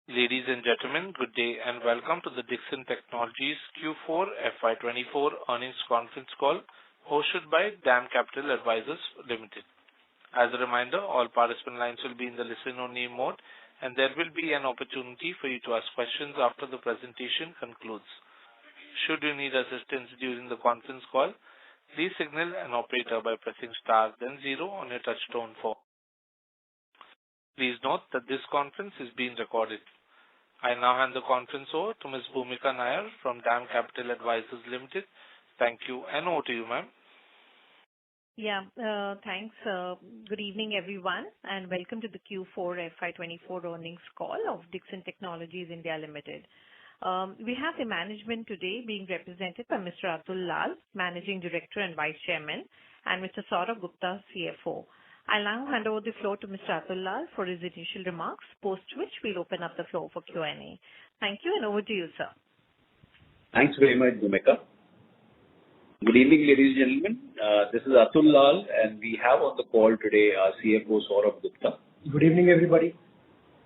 Ladies and gentlemen, good day and welcome to the Dixon Technologies Q4 FY'24 earnings conference call hosted by DAM Capital Advisors Limited. As a reminder, all participant lines will be in the listen-only mode, and there will be an opportunity for you to ask questions after the presentation concludes. Should you need assistance during the conference call, please signal an operator by pressing star then 0 on your touchtone phone. Please note that this conference is being recorded. I now hand the conference over to Ms. Bhumika Nair from DAM Capital Advisors Limited. Thank you, and over to you, ma'am. Yeah, thanks. Good evening, everyone, and welcome to the Q4 FY'24 earnings call of Dixon Technologies India Limited. We have the management today being represented by Mr. Atul Lal, Managing Director and Vice Chairman, and Mr. Saurabh Gupta, CFO. I'll now hand over the floor to Mr. Atul Lal for his initial remarks, post which we'll open up the floor for Q&A. Thank you, and over to you, sir. Thanks very much, Bhumika. Good evening, ladies and gentlemen. This is Atul Lal, and we have on the call today our CFO, Saurabh Gupta. Good evening, everybody.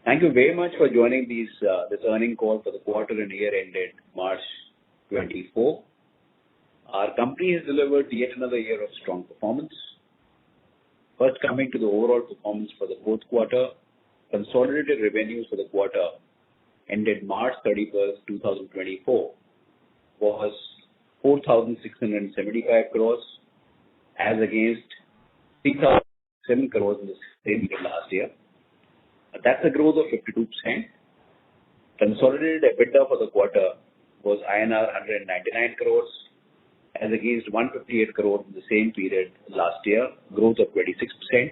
Thank you very much for joining this earning call for the quarter and year ended March 24. Our company has delivered yet another year of strong performance. First, coming to the overall performance for the fourth quarter, consolidated revenues for the quarter ended March 31st, 2024 was 4,675 crores as against 3,007 crores in the same period last year. That's a growth of 52%. Consolidated EBITDA for the quarter was INR 199 crores as against 158 crores in the same period last year, growth of 26%.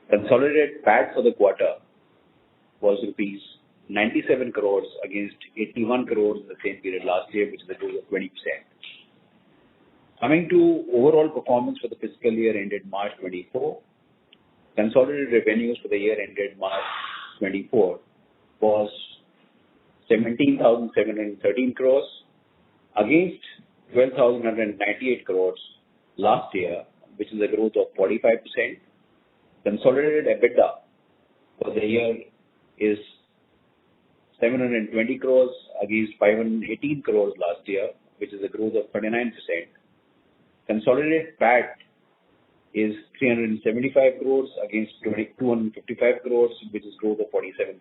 Consolidated PAT for the quarter was rupees 97 crores against 81 crores in the same period last year, which is a growth of 20%. Coming to overall performance for the fiscal year ended March 24, consolidated revenues for the year ended March 24 was 17,713 crores against 12,198 crores last year, which is a growth of 45%. Consolidated EBITDA for the year is 720 crores against 518 crores last year, which is a growth of 39%. Consolidated PAT is 375 crores against 255 crores, which is growth of 47%.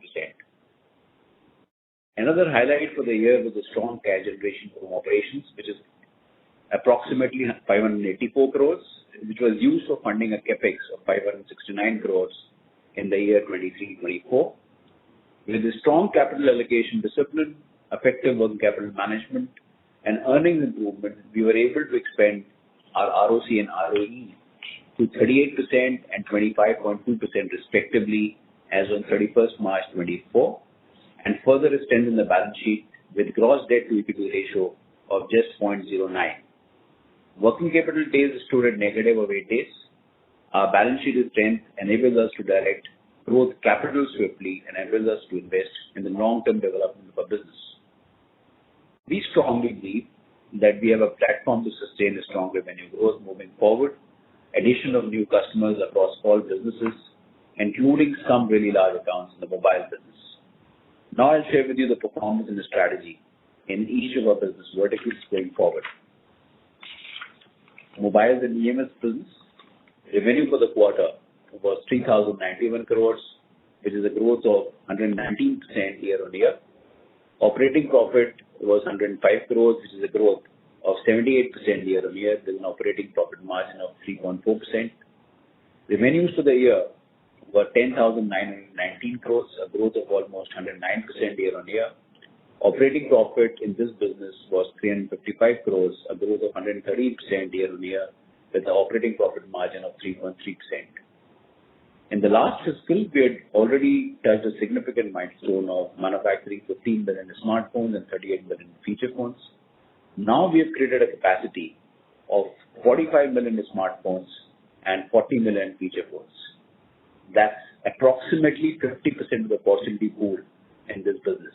Another highlight for the year was the strong cash generation from operations, which is approximately 584 crores, which was used for funding a capex of 569 crores in the year 23-24. With the strong capital allocation discipline, effective working capital management, and earnings improvement, we were able to expand our ROC and ROE to 38% and 25.2% respectively as on 31st March 24, and further strengthen the balance sheet with gross debt to equity ratio of just 0.09. Working capital days stood at negative of 8 days. Our balance sheet strength enables us to direct growth capital swiftly and enables us to invest in the long-term development of our business. We strongly believe that we have a platform to sustain a strong revenue growth moving forward, addition of new customers across all businesses, including some really large accounts in the mobile business. Now I'll share with you the performance and the strategy in each of our business verticals going forward. Mobiles and EMS business, revenue for the quarter was 3,091 crores, which is a growth of 119% year on year. Operating profit was 105 crores, which is a growth of 78% year on year with an operating profit margin of 3.4%. Revenues for the year were 10,919 crores, a growth of almost 109% year on year. Operating profit in this business was 355 crores, a growth of 130% year on year with an operating profit margin of 3.3%. In the last fiscal, we had already touched a significant milestone of manufacturing 15 million smartphones and 38 million feature phones. Now we have created a capacity of 45 million smartphones and 40 million feature phones. That's approximately 50% of the possibility pool in this business.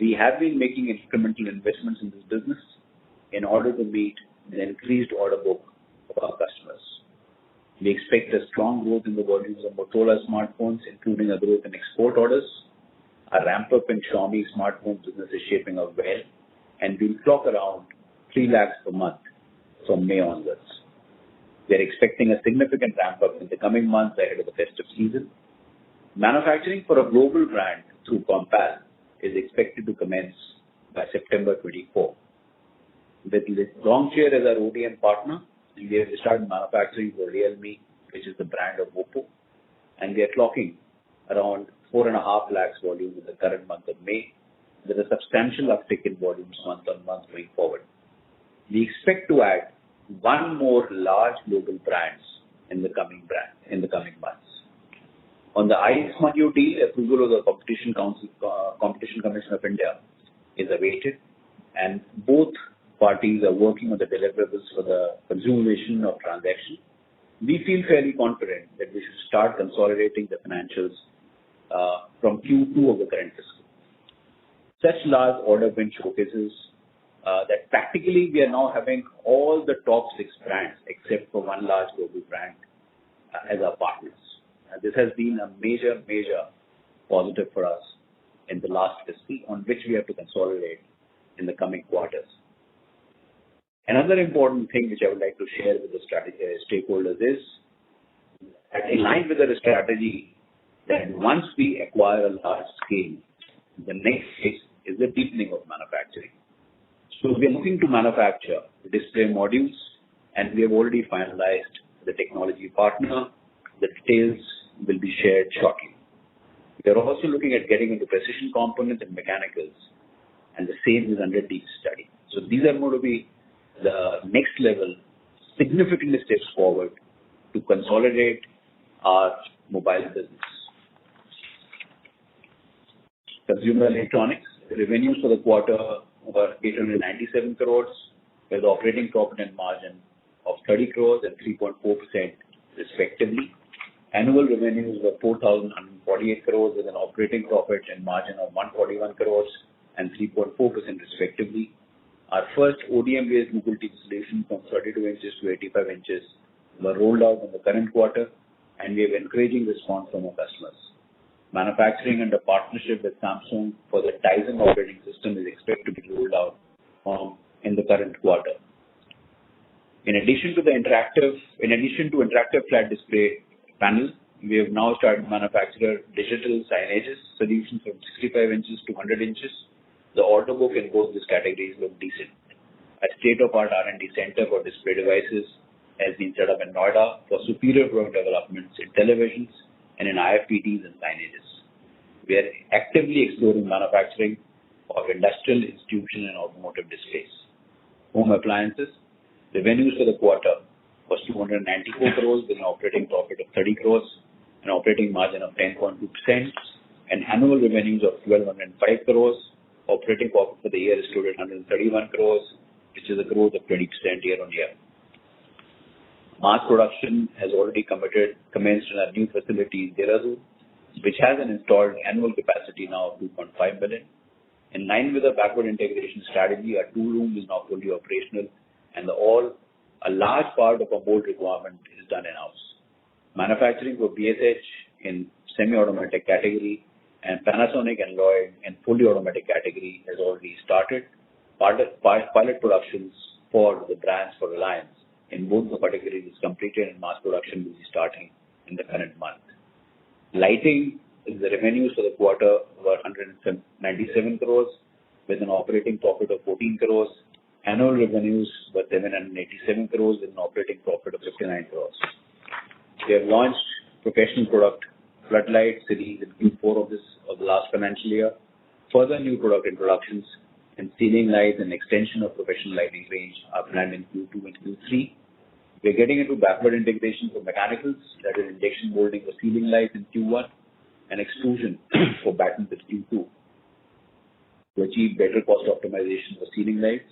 We have been making incremental investments in this business in order to meet the increased order book of our customers. We expect a strong growth in the volumes of Motorola smartphones, including a growth in export orders. Our ramp-up in Xiaomi smartphone business is shaping up well, and we'll clock around 3 lakhs per month from May onwards. We are expecting a significant ramp-up in the coming months ahead of the festive season. Manufacturing for a global brand through Concall is expected to commence by September 24. With Longcheer as our ODM partner, we have started manufacturing for Realme, which is the brand of Oppo, and we are clocking around 4.5 lakhs volume in the current month of May. There is a substantial uptick in volumes month on month going forward. We expect to add one more large global brands in the coming months. On the ICE module deal, approval of the Competition Commission of India is awaited, and both parties are working on the deliverables for the consummation of transaction. We feel fairly confident that we should start consolidating the financials from Q2 of the current fiscal. Such large order win showcases that practically we are now having all the top 6 brands except for one large global brand as our partners. This has been a major positive for us in the last fiscal, on which we have to consolidate in the coming quarters. Another important thing which I would like to share with the stakeholders is that in line with the strategy that once we acquire a large scale, the next phase is the deepening of manufacturing. So we are looking to manufacture display modules, and we have already finalized the technology partner. The details will be shared shortly. We are also looking at getting into precision components and mechanicals, and the same is under deep study. So these are going to be the next level, significant steps forward to consolidate our mobile business. Consumer electronics, the revenues for the quarter were 897 crores, with operating profit and margin of 30 crores and 3.4% respectively. Annual revenues were 4,148 crores with an operating profit and margin of 141 crores and 3.4% respectively. Our first ODM-based Google TV solution from 32 inches to 85 inches were rolled out in the current quarter, and we have encouraging response from our customers. Manufacturing under partnership with Samsung for the Tizen operating system is expected to be rolled out in the current quarter. In addition to interactive flat display panel, we have now started manufacture digital signages solutions from 65 inches to 100 inches. The order book in both these categories look decent. A state-of-art R&D center for display devices has been set up in Noida for superior product developments in televisions and in IFPDs and signages. We are actively exploring manufacturing of industrial, institution, and automotive displays. Home appliances, revenues for the quarter was 294 crores with an operating profit of 30 crores, an operating margin of 10.2%, and annual revenues of 1,205 crores. Operating profit for the year is stood at 131 crores, which is a growth of 20% year-on-year. Mass production has already commenced in our new facility in Dehradun, which has an installed annual capacity now of 2.5 million. In line with the backward integration strategy, our tool room is now fully operational, and a large part of our mold requirement is done in-house. Manufacturing for BSH in semi-automatic category and Panasonic and Lloyd in fully automatic category has already started. Pilot productions for the brands for Reliance in both the categories is completed, and mass production will be starting in the current month. Lighting, the revenues for the quarter were 197 crores with an operating profit of 14 crores. Annual revenues were 787 crores with an operating profit of 59 crores. We have launched professional product floodlight series in Q4 of the last financial year. Further new product introductions in ceiling lights and extension of professional lighting range are planned in Q2 and Q3. We are getting into backward integration for mechanicals, that is injection molding for ceiling lights in Q1 and extrusion for battens in Q2 to achieve better cost optimization for ceiling lights.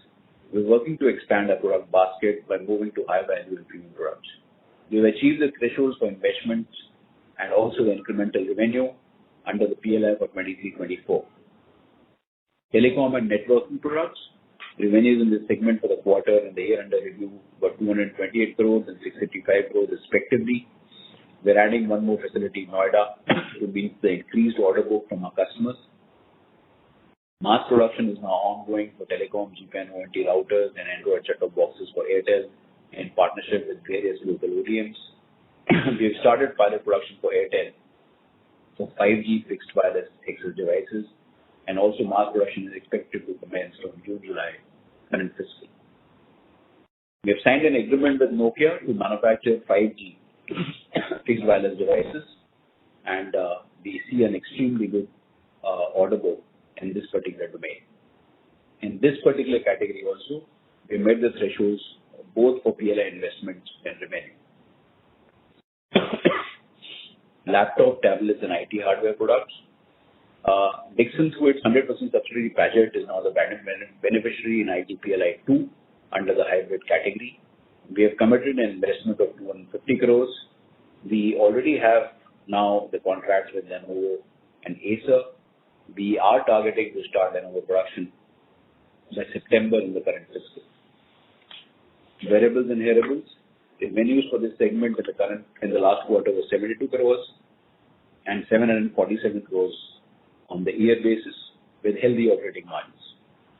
We're working to expand our product basket by moving to high value and premium products. We've achieved the thresholds for investments and also the incremental revenue under the PLI for 23-24. Telecom and networking products, revenues in this segment for the quarter and the year under review were 228 crores and 655 crores respectively. We're adding one more facility in Noida to meet the increased order book from our customers. Mass production is now ongoing for telecom, GPN, ONT routers, and Android set-top boxes for Airtel in partnership with various local ODMs. We have started pilot production for Airtel for 5G fixed wireless access devices, and also mass production is expected to commence from June, July current fiscal. We have signed an agreement with Nokia to manufacture 5G fixed wireless devices, and we see an extremely good order book in this particular domain. In this particular category also, we met the thresholds both for PLI investments and revenue. Laptop, tablets, and IT hardware products. Dixon, through its 100% subsidiary Paget, is now the beneficiary in IT PLI 2 under the hybrid category. We have committed an investment of 250 crores. We already have now the contracts with Lenovo and Acer. We are targeting to start Lenovo production by September in the current fiscal. Wearables and hearables. Revenues for this segment in the last quarter was 72 crores and 747 crores on the year basis with healthy operating margins.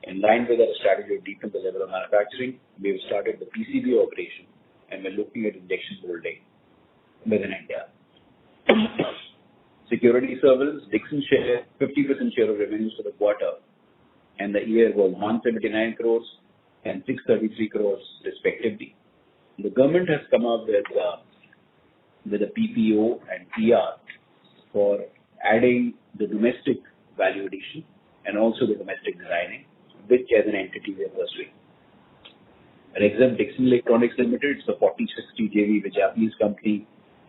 In line with our strategy to deepen the level of manufacturing, we have started the PCB operation and we're looking at injection molding within India. Security surveillance, Dixon share 50% share of revenues for the quarter and the year was 179 crores and 633 crores respectively. The government has come up with a PPO and PR for adding the domestic value addition and also the domestic designing, which as an entity we are pursuing. Rexxam Dixon Electronics Limited, it's a 40/60 JV with Japanese company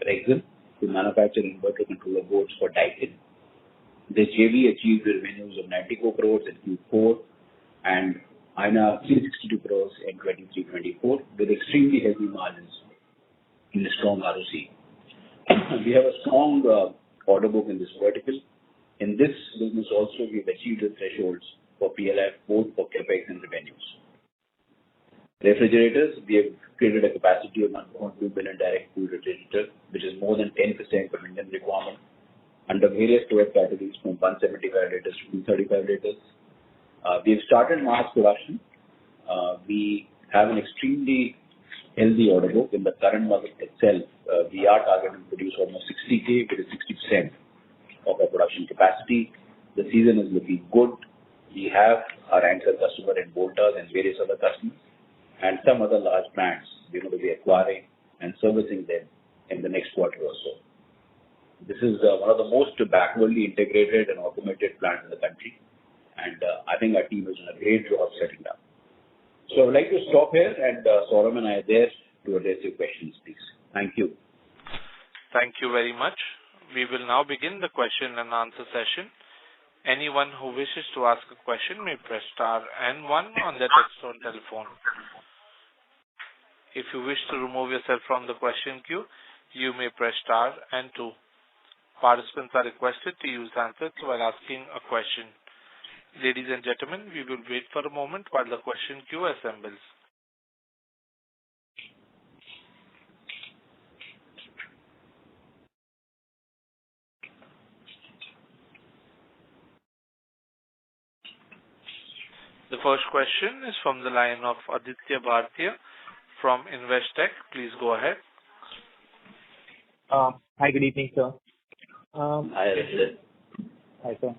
Rexxam to manufacture inverter controller boards for Dixon. The JV achieved revenues of 94 crores in Q4 and INR 362 crores in 23-24 with extremely healthy margins in a strong ROC. We have a strong order book in this vertical. In this business also, we have achieved the thresholds for PLI both for CapEx and revenues. Refrigerators, we have created a capacity of 1.2 billion direct cool refrigerator, which is more than 10% of Indian requirement under various storage categories from 175 liters to 235 liters. We have started mass production. We have an extremely healthy order book. In the current market itself, we are targeting to produce almost 60K, which is 60% of our production capacity. The season is looking good. We have our anchor customer in Voltas and various other customers and some other large brands we're going to be acquiring and servicing them in the next quarter or so. This is one of the most backwardly integrated and automated plants in the country. And I think our team has done a great job setting up. So I would like to stop here and Saurabh and I are there to address your questions, please. Thank you. Thank you very much. We will now begin the question and answer session. Anyone who wishes to ask a question may press star and 1 on their touchtone telephone. If you wish to remove yourself from the question queue, you may press star and 2. Participants are requested to use handsets while asking a question. Ladies and gentlemen, we will wait for a moment while the question queue assembles. The first question is from the line of Aditya Bhartiya from Investec. Please go ahead. Hi, good evening, sir. Hi, Aditya. Hi, sir.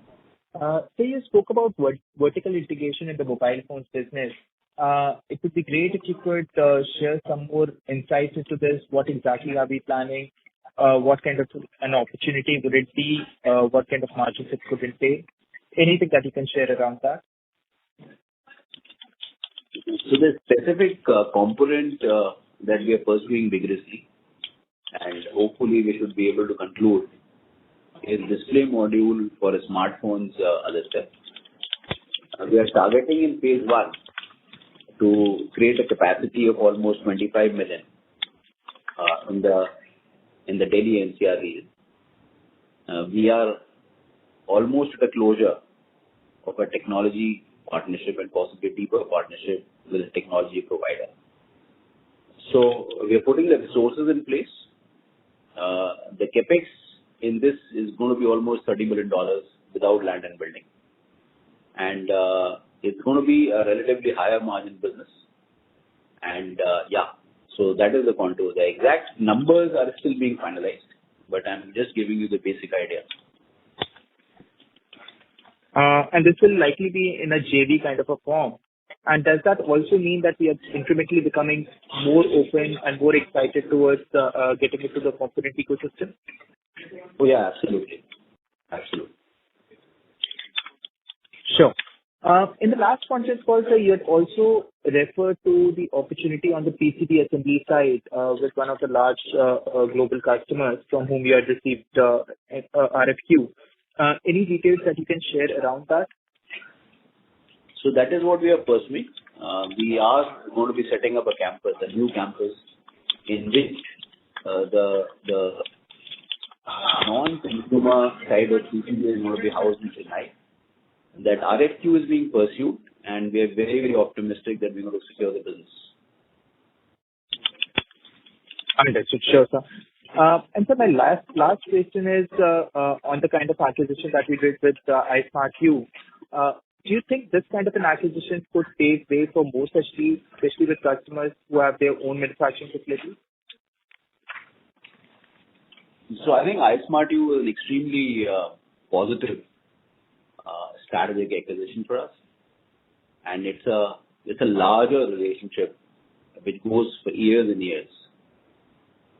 So you spoke about vertical integration in the mobile phones business. It would be great if you could share some more insights into this. What exactly are we planning? What kind of an opportunity would it be? What kind of margins it could entail? Anything that you can share around that? So the specific component that we are pursuing vigorously and hopefully we should be able to conclude is display module for smartphones, Aditya. We are targeting in phase 1 to create a capacity of almost 25 million in the Delhi NCR region. We are almost at a closure of a technology partnership and possibly deeper partnership with a technology provider. So we are putting the resources in place. The capex in this is going to be almost $30 million without land and building. and it's going to be a relatively higher margin business. And so that is the contour. The exact numbers are still being finalized, but I'm just giving you the basic idea. And this will likely be in a JV kind of a form. And does that also mean that we are incrementally becoming more open and more excited towards getting into the component ecosystem? Oh, yeah, absolutely. Absolutely. Sure. In the last conference call, sir, you had also referred to the opportunity on the PCB assembly side with one of the large global customers from whom you had received RFQ. Any details that you can share around that? So that is what we are pursuing. We are going to be setting up a new campus in which the non-consumer side of PCB is going to be housed in Chennai. That RFQ is being pursued, and we are very, very optimistic that we're going to secure the business. Understood. Sure, sir. And so my last question is on the kind of acquisition that we did with iSmartU. Do you think this kind of an acquisition could pave way for more such deals, especially with customers who have their own manufacturing facilities? So I think iSmartU is an extremely positive strategic acquisition for us, and it's a larger relationship which goes for years and years.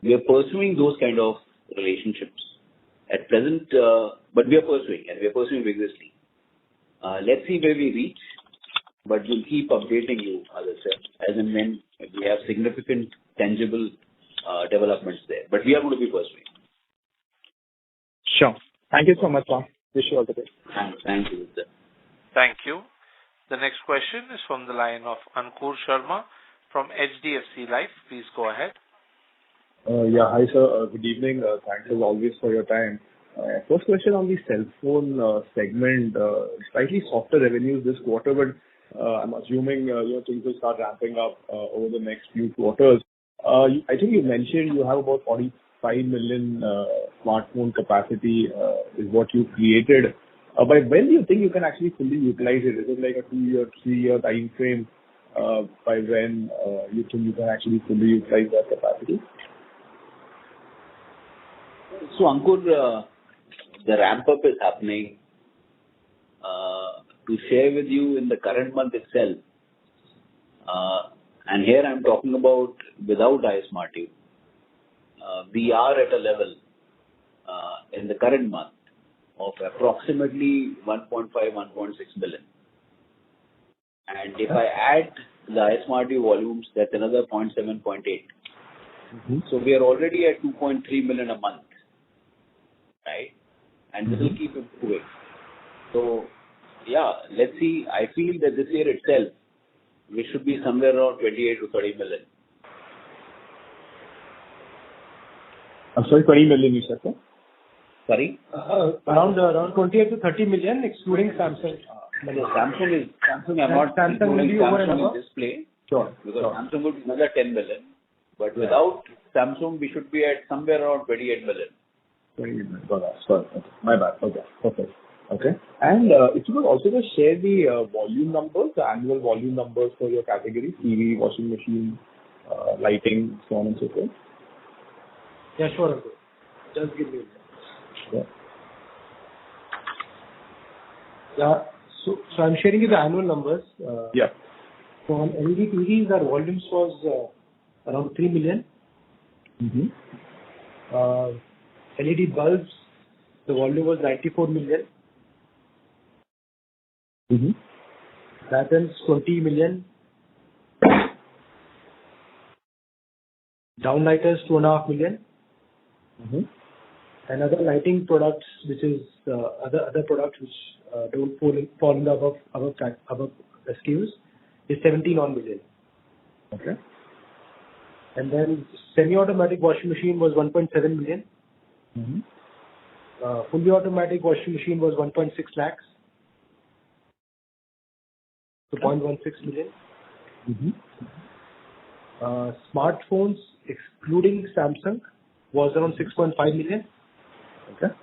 We are pursuing those kind of relationships at present, but we are pursuing vigorously. Let's see where we reach, but we'll keep updating you, as I said, as and when we have significant, tangible developments there. But we are going to be pursuing. Sure. Thank you so much, sir. Wish you all the best. Thank you, sir. Thank you. The next question is from the line of Ankur Sharma from HDFC Life. Please go ahead. Hi, sir. Good evening. Thanks as always for your time. First question on the cell phone segment. Slightly softer revenues this quarter, but I'm assuming things will start ramping up over the next few quarters. I think you mentioned you have about 45 million smartphone capacity is what you created. By when do you think you can actually fully utilize it? Is it like a 2-year, 3-year time frame by when you think you can actually fully utilize that capacity? So, Ankur, the ramp-up is happening. To share with you in the current month itself, and here I'm talking about without iSmartU, we are at a level in the current month of approximately 1.5, 1.6 million. And if I add the iSmartU volumes, that's another 0.7, 0.8. Mm-hmm. So we are already at 2.3 million a month, right? And this will keep improving. So, let's see. I feel that this year itself, we should be somewhere around 28 to 30 million. I'm sorry, 20 million you said, sir? Sorry? Around 28 to 30 million, excluding Samsung. Samsung, I'm not including Samsung in this play. Sure. Because Samsung would be another 10 million. But without Samsung, we should be at somewhere around 28 million. 28 million. Got that. Sorry. Okay. My bad. Okay. Perfect. Okay. And if you could also just share the volume numbers, the annual volume numbers for your category, TV, washing machine, lighting, so on and so forth. Yeah, sure. Just give me a minute. Yeah. Yeah. So I'm sharing you the annual numbers. Yeah. So on LED TVs, our volumes was around 3 million. Mm-hmm. LED bulbs, the volume was 94 million. Mm-hmm. Patterns, 20 million. Downlighters, 2.5 million. Mm-hmm. And other lighting products, which is other products which don't fall in the above SKUs, is 17 million. Okay. And then semi-automatic washing machine was 1.7 million. Mm-hmm. Fully automatic washing machine was 1.6 lakhs. So 0.16 million. Mm-hmm. Smartphones, excluding Samsung, was around 6.5 million. Okay.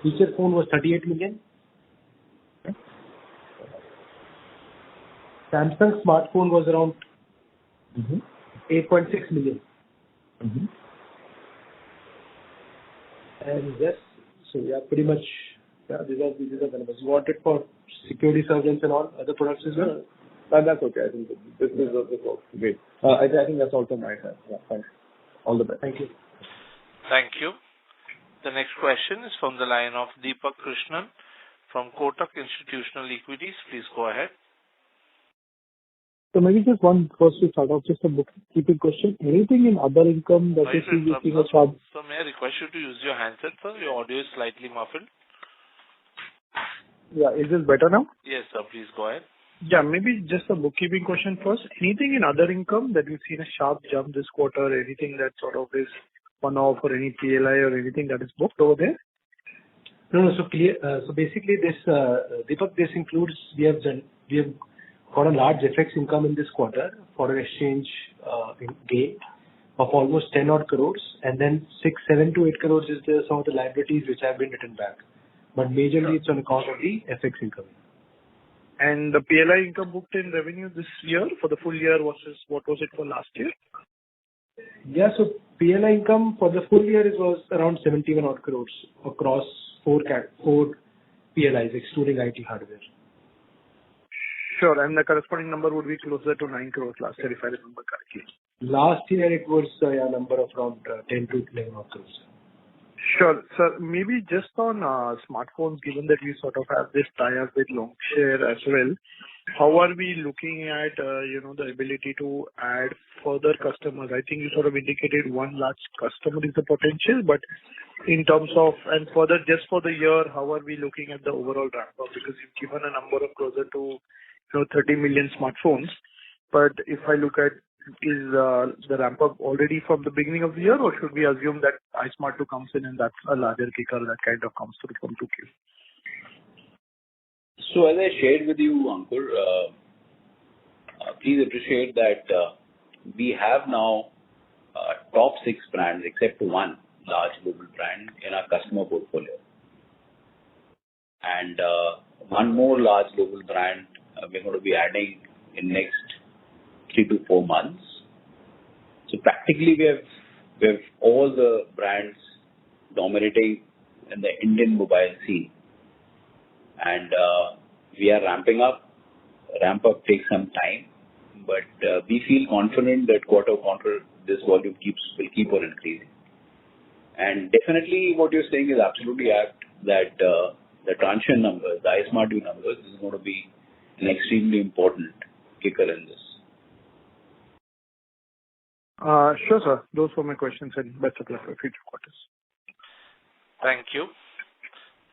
Feature phone was 38 million. Okay. Samsung smartphone was around 8.6 million. And yes, so yeah, pretty much, yeah, these are the numbers. You want it for security surveillance and all other products as well? That's okay. I think this is great. I think that's all from my side. Yeah, thanks. All the best. Thank you. Thank you. The next question is from the line of Deepak Krishnan from Kotak Institutional Equities. Please go ahead. So maybe just one first to start off, just a bookkeeping question. Anything in other income that is seeing a sharp? So may I request you to use your handset, sir? Your audio is slightly muffled. Yeah, is this better now? Yes, sir. Please go ahead. Yeah, maybe just a bookkeeping question first. Anything in other income that you've seen a sharp jump this quarter? Anything that sort of is one-off or any PLI or anything that is booked over there? No. So basically, this Deepak, this includes we have got a large FX income in this quarter for an exchange gain of almost 10 odd crores, and then 7 to 8 crores is some of the liabilities which have been written back. But majorly it's on account of the FX income. And the PLI income booked in revenue this year for the full year versus what was it for last year? Yeah, so PLI income for the full year was around 71 odd crores across four PLIs, excluding IT hardware. Sure, and the corresponding number would be closer to 9 crores last year, if I remember correctly. Last year it was a number of around 10 to 11 odd crores. Sure. Sir, maybe just on smartphones, given that we sort of have this tie-up with Longshare as well, how are we looking at, the ability to add further customers? I think you sort of indicated one large customer is the potential, but in terms of, and further just for the year, how are we looking at the overall ramp-up? Because you've given a number of closer to 30 million smartphones. But if I look at, is the ramp-up already from the beginning of the year, or should we assume that iSmart 2 comes in and that's a larger kicker that kind of comes through from 2Q? So as I shared with you, Ankur, please appreciate that we have now top 6 brands except one large global brand in our customer portfolio. And one more large global brand we're going to be adding in next 3 to 4 months. So practically we have all the brands dominating in the Indian mobile scene. And we are ramping up. Ramp up takes some time, but we feel confident that quarter this volume will keep on increasing. And definitely what you're saying is absolutely apt that the transition numbers, the iSmart 2 numbers is going to be an extremely important kicker in this. Sure, sir. Those were my questions, and best of luck for future quarters. Thank you.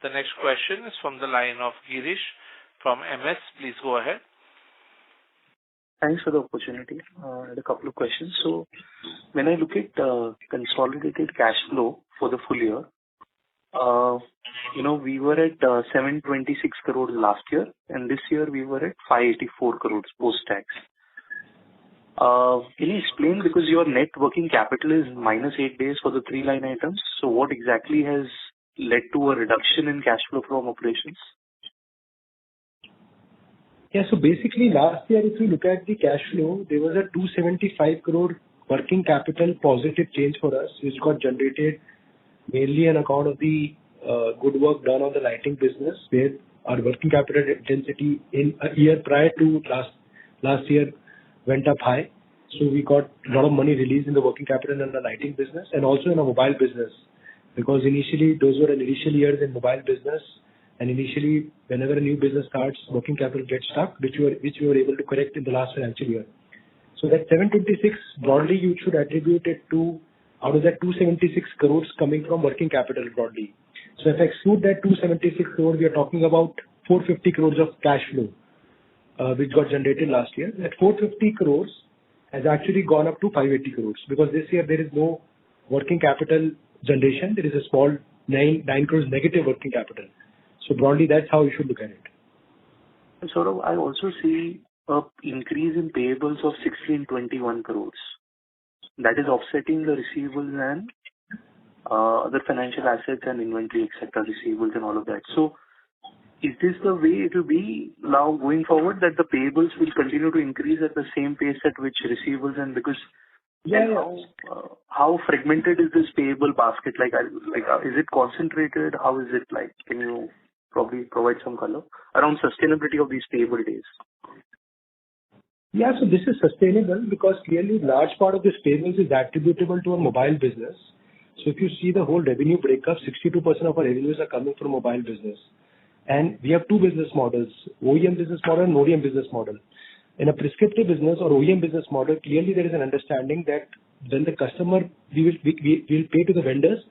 The next question is from the line of Girish from MS. Please go ahead. Thanks for the opportunity. I had a couple of questions. So when I look at consolidated cash flow for the full year, we were at 726 crores last year, and this year we were at 584 crores post-tax. Can you explain, because your net working capital is minus 8 days for the 3 line items, so what exactly has led to a reduction in cash flow from operations? Yeah, so basically last year, if you look at the cash flow, there was a 275 crore working capital positive change for us, which got generated mainly on account of the good work done on the lighting business, where our working capital intensity in a year prior to last year went up high. So we got a lot of money released in the working capital in the lighting business and also in the mobile business. Because initially, those were initial years in mobile business, and initially, whenever a new business starts, working capital gets stuck, which we were able to correct in the last financial year. So that 726, broadly, you should attribute it to, out of that 276 crores coming from working capital broadly. So if I exclude that 276 crores, we are talking about 450 crores of cash flow, which got generated last year. That 450 crores has actually gone up to 580 crores, because this year there is no working capital generation. There is a small 9 crores negative working capital. So broadly, that's how you should look at it. And sort of, I also see a increase in payables of 1621 crores. That is offsetting the receivables and other financial assets and inventory, etc., receivables and all of that. So is this the way it will be now going forward, that the payables will continue to increase at the same pace at which receivables, and because how fragmented is this payable basket? Is it concentrated? How is it like? Can you probably provide some color around sustainability of these payable days? Yeah, so this is sustainable because clearly large part of this payables is attributable to our mobile business. So if you see the whole revenue breakup, 62% of our revenues are coming from mobile business. And we have two business models, OEM business model and ODM business model. In a prescriptive business or OEM business model, clearly there is an understanding that when the customer, we will pay to the vendors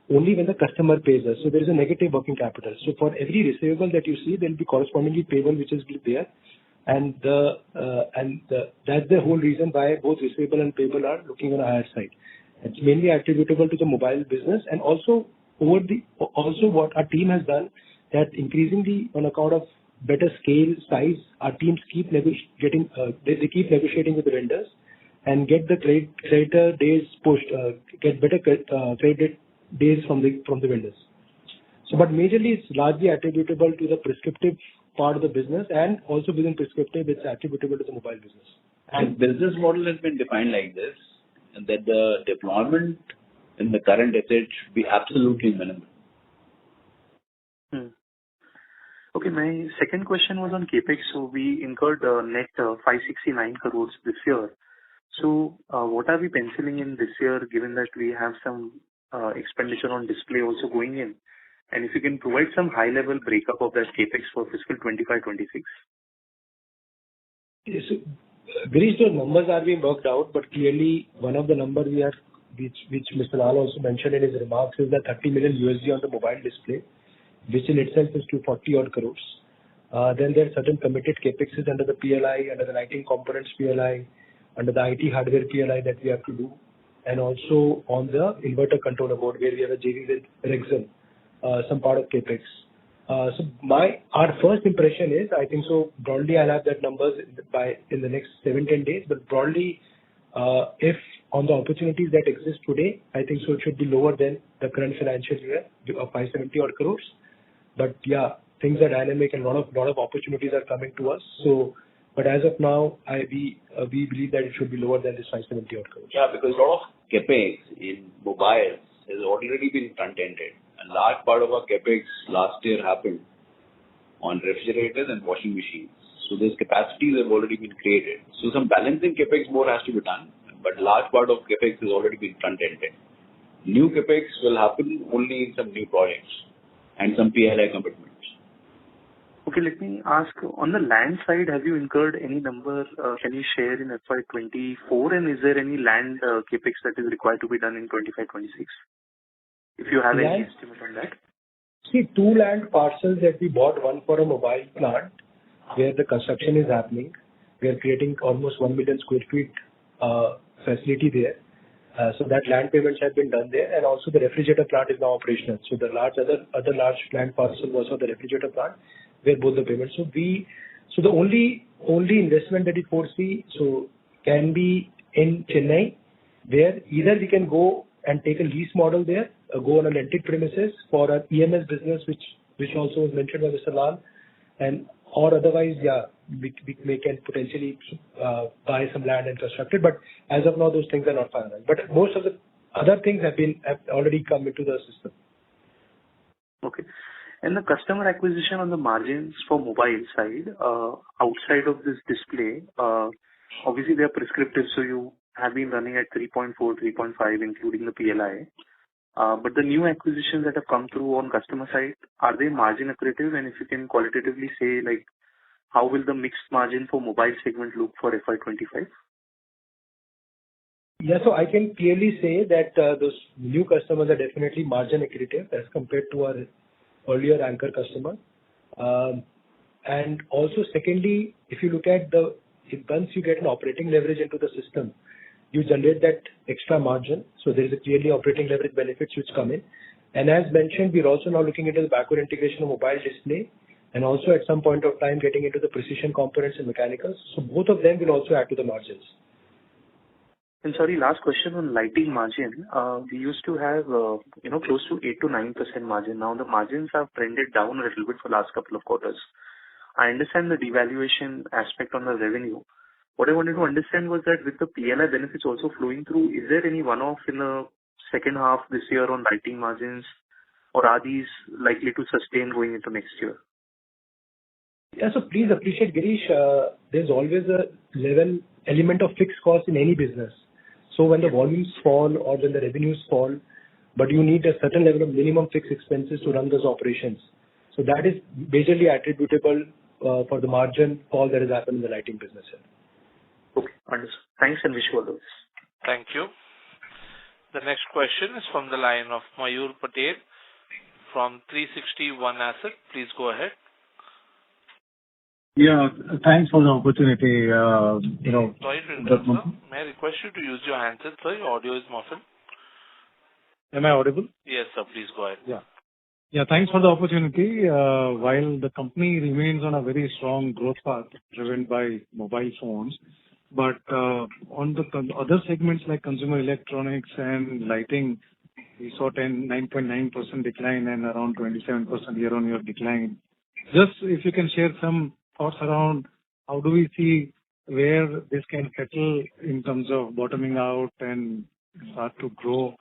only when the customer pays us. So there is a negative working capital. So for every receivable that you see, there will be correspondingly payable which is there. And that's the whole reason why both receivable and payable are looking on a higher side. It's mainly attributable to the mobile business, and also what our team has done, that increasingly on account of better scale, size, our teams keep negotiating with the vendors and get the creditor days pushed, get better credit days from the vendors. So, but majorly it's largely attributable to the prescriptive part of the business, and also within prescriptive, it's attributable to the mobile business. And business model has been defined like this, and that the deployment in the current asset should be absolutely minimal. Okay, my second question was on CapEx. So we incurred net 569 crores this year. So what are we penciling in this year, given that we have some expenditure on display also going in? And if you can provide some high-level breakup of that CapEx for fiscal 25-26. Yes, Girish, the numbers are being worked out, but clearly one of the numbers which Mr. Lal also mentioned in his remarks is that $30 million on the mobile display, which in itself is 240 odd crores. Then there are certain committed CapExes under the PLI, under the lighting components PLI, under the IT hardware PLI that we have to do, and also on the inverter controller board where we have a JV with Dixon, some part of CapEx. So our first impression is, I think so broadly I'll have that numbers in the next 7-10 days, but broadly if on the opportunities that exist today, I think so it should be lower than the current financial year of 570 odd crores. But yeah, things are dynamic and lot of opportunities are coming to us. So, but as of now, we believe that it should be lower than this 570 odd crores. Yeah, because a lot of CapEx in mobiles has already been front-ended. A large part of our CapEx last year happened on refrigerators and washing machines. So those capacities have already been created. So some balancing CapEx more has to be done, but large part of CapEx has already been front-ended. New CapEx will happen only in some new projects and some PLI commitments. Okay, let me ask, on the land side, have you incurred any number, can you share in FY'24, and is there any land CapEx that is required to be done in 25-26? If you have any estimate on that. See, 2 land parcels that we bought, one for a mobile plant where the construction is happening. We are creating almost 1 million square feet facility there. So that land payments have been done there, and also the refrigerator plant is now operational. So the other large land parcel was for the refrigerator plant where both the payments. So the only investment that we foresee can be in Chennai, where either we can go and take a lease model there, go on a rented premises for our EMS business, which also was mentioned by Mr. Lal, or otherwise, we can potentially buy some land and construct it. But as of now, those things are not finalized. But most of the other things have already come into the system. Okay. And the customer acquisition on the margins for mobile side, outside of this display, obviously they are prescriptive, so you have been running at 3.4, 3.5, including the PLI. But the new acquisitions that have come through on customer side, are they margin accretive? And if you can qualitatively say, like, how will the mixed margin for mobile segment look for FY'25? Yeah, so I can clearly say that those new customers are definitely margin accretive as compared to our earlier anchor customer. And also, secondly, if you look at once you get an operating leverage into the system, you generate that extra margin. So there is a clearly operating leverage benefits which come in. And as mentioned, we're also now looking into the backward integration of mobile display, and also at some point of time getting into the precision components and mechanicals. So both of them will also add to the margins. And sorry, last question on lighting margin. We used to have, close to 8 to 9% margin. Now the margins have trended down a little bit for last couple of quarters. I understand the devaluation aspect on the revenue. What I wanted to understand was that with the PLI benefits also flowing through, is there any one-off in the second half this year on lighting margins, or are these likely to sustain going into next year? Yeah, so please appreciate, Girish, there's always a element of fixed cost in any business. So when the volumes fall or when the revenues fall, but you need a certain level of minimum fixed expenses to run those operations. So that is majorly attributable for the margin fall that has happened in the lighting business here. Okay, understood. Thanks and wish you all the best. Thank you. The next question is from the line of Mayur Patel from 360 ONE Asset. Please go ahead. Yeah, thanks for the opportunity. Sorry to interrupt, sir. May I request you to use your handset, sir? Your audio is muffled. Am I audible? Yes, sir. Please go ahead. Yeah, thanks for the opportunity. While the company remains on a very strong growth path driven by mobile phones, but on the other segments like consumer electronics and lighting, we saw 9.9% decline and around 27% year-on-year decline. Just if you can share some thoughts around how do we see where this can settle in terms of bottoming out and start to grow.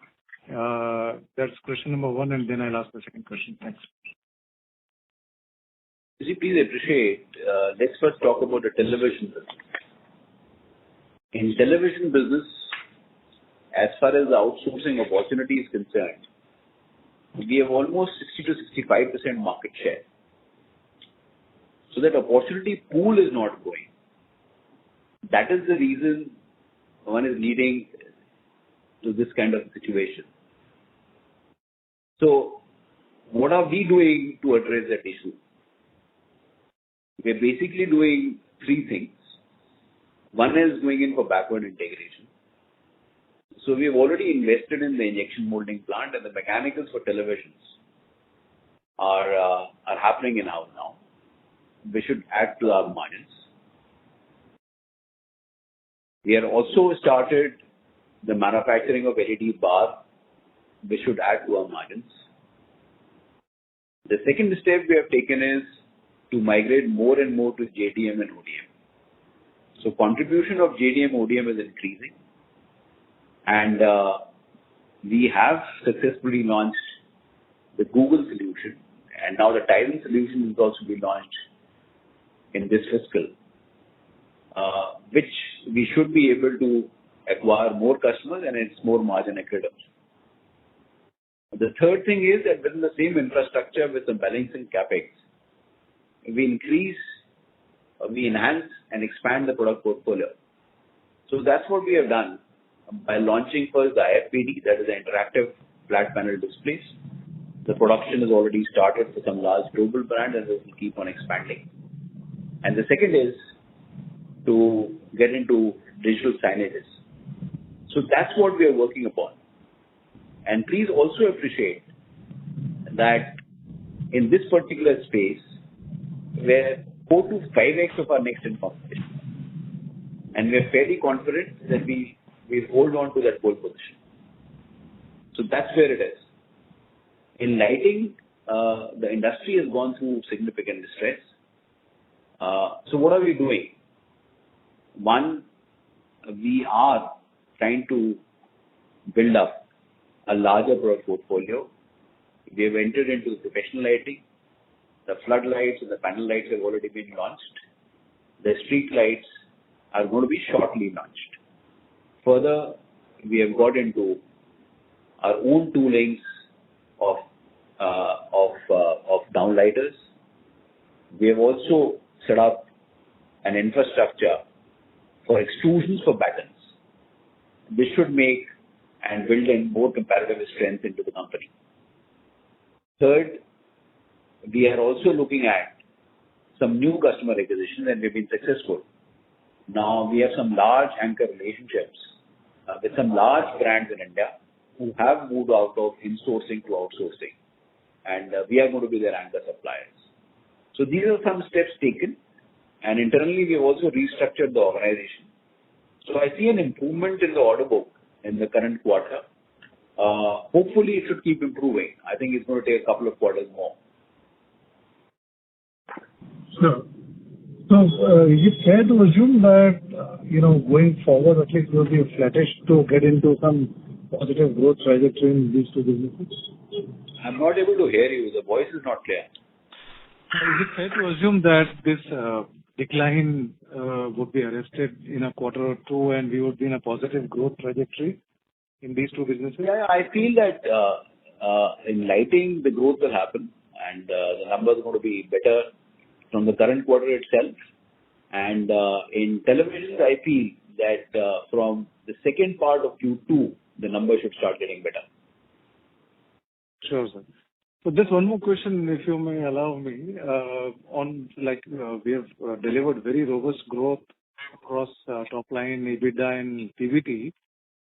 That's question number one, and then I'll ask the second question. Thanks. Please appreciate, let's first talk about the television business. In television business, as far as the outsourcing opportunity is concerned, we have almost 60 to 65% market share. So that opportunity pool is not growing. That is the reason one is leading to this kind of situation. So what are we doing to address that issue? We're basically doing three things. One is going in for backward integration. So we have already invested in the injection molding plant, and the mechanicals for televisions are happening in-house now. We should add to our margins. We have also started the manufacturing of LED bar, which should add to our margins. The second step we have taken is to migrate more and more to JDM and ODM. So contribution of JDM ODM is increasing, and we have successfully launched the Google solution, and now the Titan solution is also being launched in this fiscal, which we should be able to acquire more customers and it's more margin accretive. The third thing is that within the same infrastructure with the balancing capex, we enhance and expand the product portfolio. So that's what we have done by launching first the IFPD, that is the interactive flat panel displays. The production has already started for some large global brand and it will keep on expanding. And the second is to get into digital signages. So that's what we are working upon. And please also appreciate that in this particular space, we're 4 to 5x of our next in competition. And we're fairly confident that we hold on to that pole position. So that's where it is. In lighting, the industry has gone through significant distress. So what are we doing? One, we are trying to build up a larger product portfolio. We have entered into the professional lighting. The floodlights and the panel lights have already been launched. The street lights are going to be shortly launched. Further, we have got into our own toolings of downlighters. We have also set up an infrastructure for extrusions for battens. This should make and build in more comparative strength into the company. Third, we are also looking at some new customer acquisitions and we've been successful. Now we have some large anchor relationships with some large brands in India who have moved out of insourcing to outsourcing, and we are going to be their anchor suppliers. So these are some steps taken, and internally we have also restructured the organization So I see an improvement in the order book in the current quarter. Hopefully, it should keep improving. I think it's going to take a couple of quarters more. Sure. So, is it fair to assume that, going forward, at least will be flattish to get into some positive growth trajectory in these two businesses? I'm not able to hear you. The voice is not clear. Is it fair to assume that this decline would be arrested in a quarter or two, and we would be in a positive growth trajectory in these two businesses? Yeah, I feel that in lighting, the growth will happen, and the numbers are going to be better from the current quarter itself. And in televisions, I feel that from the second part of Q2, the numbers should start getting better. Sure, sir. So just one more question, if you may allow me. We have delivered very robust growth across top line, EBITDA and PBT.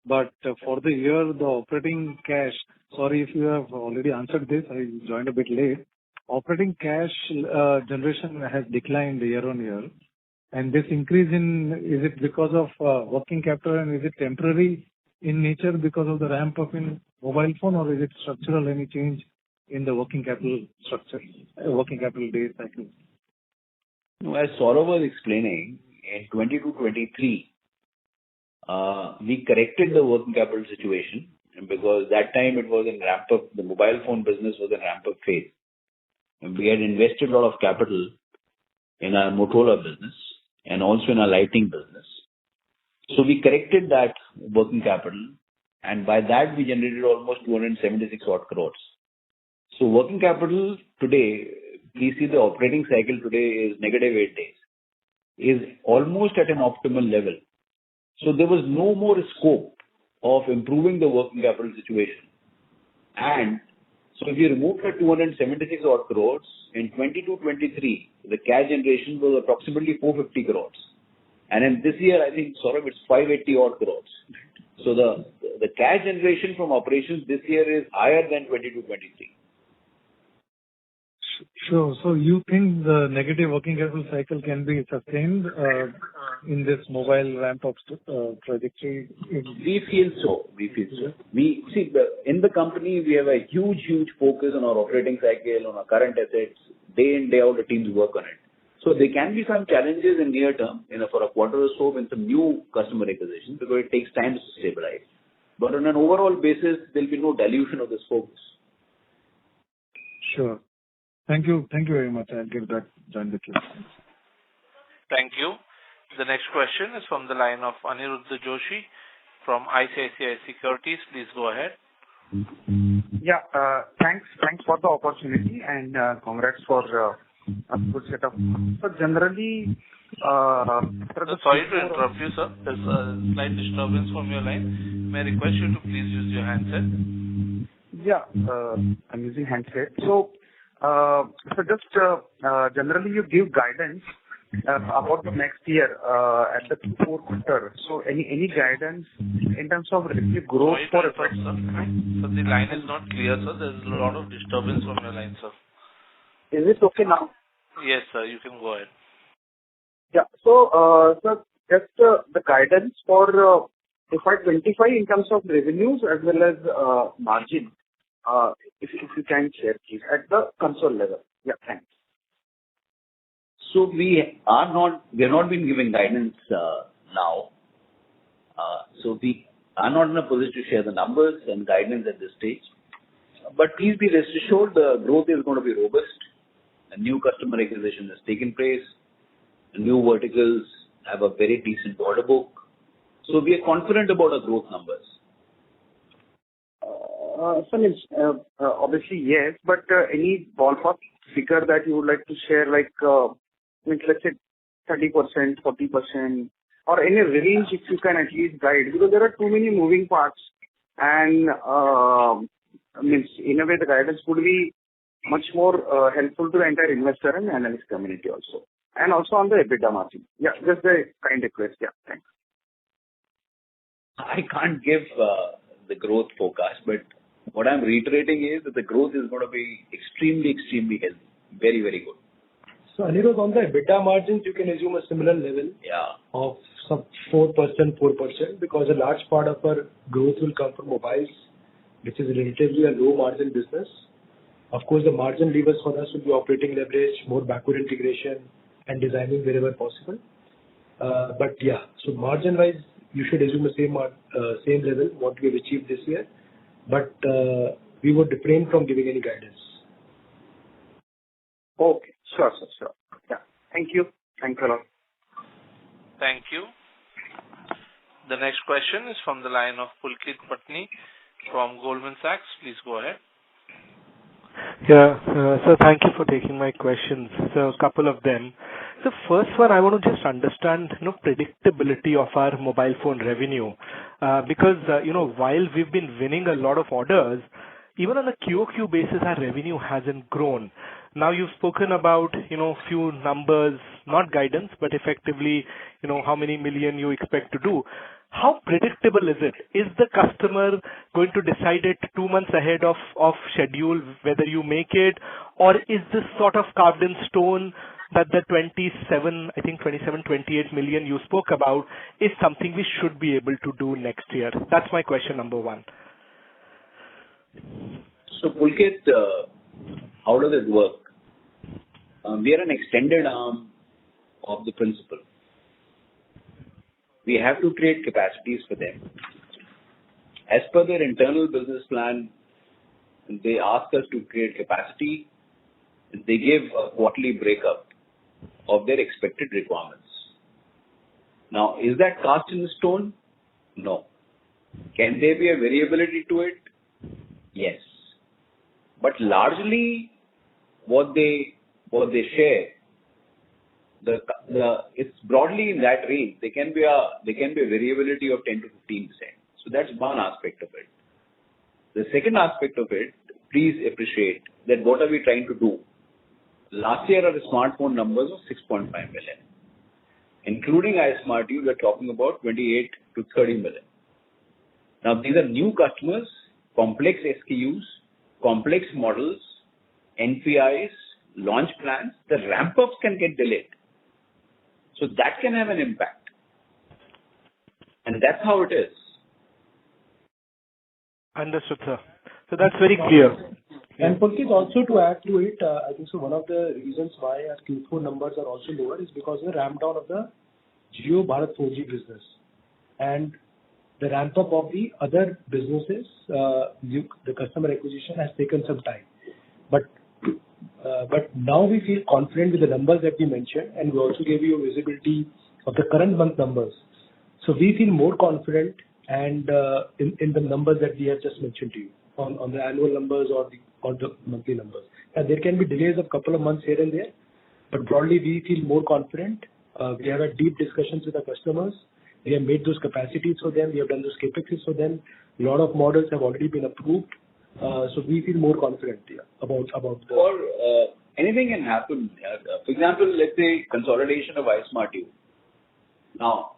But for the year, the operating cash, sorry if you have already answered this, I joined a bit late. Operating cash generation has declined year on year. And this increase is it because of working capital, and is it temporary in nature because of the ramp up in mobile phone, or is it structural, any change in the working capital structure, working capital days cycle? No, as Saurabh was explaining, in 22-23, we corrected the working capital situation because that time it was in ramp up. The mobile phone business was in ramp up phase. And we had invested a lot of capital in our Motorola business and also in our lighting business. So we corrected that working capital, and by that we generated almost 276 odd crores. So working capital today, we see the operating cycle today is negative 8 days, is almost at an optimal level. So there was no more scope of improving the working capital situation. And so if you remove the 276 odd crores, in 22-23, the cash generation was approximately 450 crores. And in this year, I think, Saurabh, it's 580 odd crores. So the cash generation from operations this year is higher than 22-23. Sure. So you think the negative working capital cycle can be sustained in this mobile ramp-up trajectory? We feel so. We see, in the company, we have a huge focus on our operating cycle, on our current assets. Day in, day out, the teams work on it. So there can be some challenges in near term, for a quarter or so, with some new customer acquisition, because it takes time to stabilize. But on an overall basis, there will be no dilution of this focus. Sure. Thank you very much. I'll give that join the queue. Thank you. The next question is from the line of Aniruddha Joshi from ICICI Securities. Please go ahead. Yeah, thanks for the opportunity, and congrats for a good setup. So generally, sorry to interrupt you, sir. There's a slight disturbance from your line. May I request you to please use your handset? Yeah, I'm using handset. So just generally you give guidance about the next year at the Q4 quarter. So any guidance in terms of revenue growth for FY? So the line is not clear, sir. There's a lot of disturbance from your line, sir. Is it okay now? Yes, sir. You can go ahead. Yeah. So, sir, just the guidance for FY'25 in terms of revenues as well as margin, if you can share, please, at the console level. Yeah, thanks. So we are not been giving guidance now. So we are not in a position to share the numbers and guidance at this stage. But please be rest assured, the growth is going to be robust. A new customer acquisition has taken place. The new verticals have a very decent order book. So we are confident about our growth numbers. Obviously, yes, but any ballpark figure that you would like to share, like, let's say 30%, 40%, or any range if you can at least guide, because there are too many moving parts, and in a way the guidance would be much more helpful to the entire investor and analyst community also, and also on the EBITDA margin. Yeah, just a kind request. Yeah, thanks. I can't give the growth forecast, but what I'm reiterating is that the growth is going to be extremely healthy. Very, very good. So, Anirudh, on the EBITDA margins, you can assume a similar level of some 4%, because a large part of our growth will come from mobiles, which is relatively a low margin business. Of course, the margin levers for us will be operating leverage, more backward integration, and designing wherever possible. But yeah, so margin-wise, you should assume the same level what we have achieved this year, but we would refrain from giving any guidance. Okay. Sure. Yeah. Thank you. Thanks a lot. Thank you. The next question is from the line of Pulkit Patni from Goldman Sachs. Please go ahead. Yeah. So thank you for taking my questions. So a couple of them. The first one, I want to just understand, predictability of our mobile phone revenue. Because, while we've been winning a lot of orders, even on a QOQ basis, our revenue hasn't grown. Now you've spoken about, few numbers, not guidance, but effectively, how many million you expect to do. How predictable is it? Is the customer going to decide it 2 months ahead of schedule whether you make it, or is this sort of carved in stone that the 28 million you spoke about is something we should be able to do next year? That's my question number one. So Pulkit, how does it work? We are an extended arm of the principal. We have to create capacities for them. As per their internal business plan, they ask us to create capacity. They give a quarterly breakup of their expected requirements. Now, is that cast in stone? No. Can there be a variability to it? Yes. But largely, what they share, it's broadly in that range. There can be a variability of 10 to 15%. So that's one aspect of it. The second aspect of it, please appreciate that what are we trying to do? Last year, our smartphone numbers were 6.5 million. Including iSmartU, we're talking about 28 to 30 million. Now, these are new customers, complex SKUs, complex models, NPIs, launch plans. The ramp-ups can get delayed. So that can have an impact. And that's how it is. Understood, sir. So that's very clear. And Pulkit, also to add to it, I think so one of the reasons why our Q4 numbers are also lower is because of the ramp down of the Jio Bharat 4G business. And the ramp up of the other businesses, the customer acquisition has taken some time. But now we feel confident with the numbers that we mentioned, and we also gave you a visibility of the current month numbers. So we feel more confident and in the numbers that we have just mentioned to you on the annual numbers or the monthly numbers. And there can be delays of couple of months here and there, but broadly we feel more confident. We have had deep discussions with our customers. We have made those capacities for them. We have done those capexes for them. A lot of models have already been approved. So we feel more confident about the... Or anything can happen. For example, let's say consolidation of iSmartU. Now,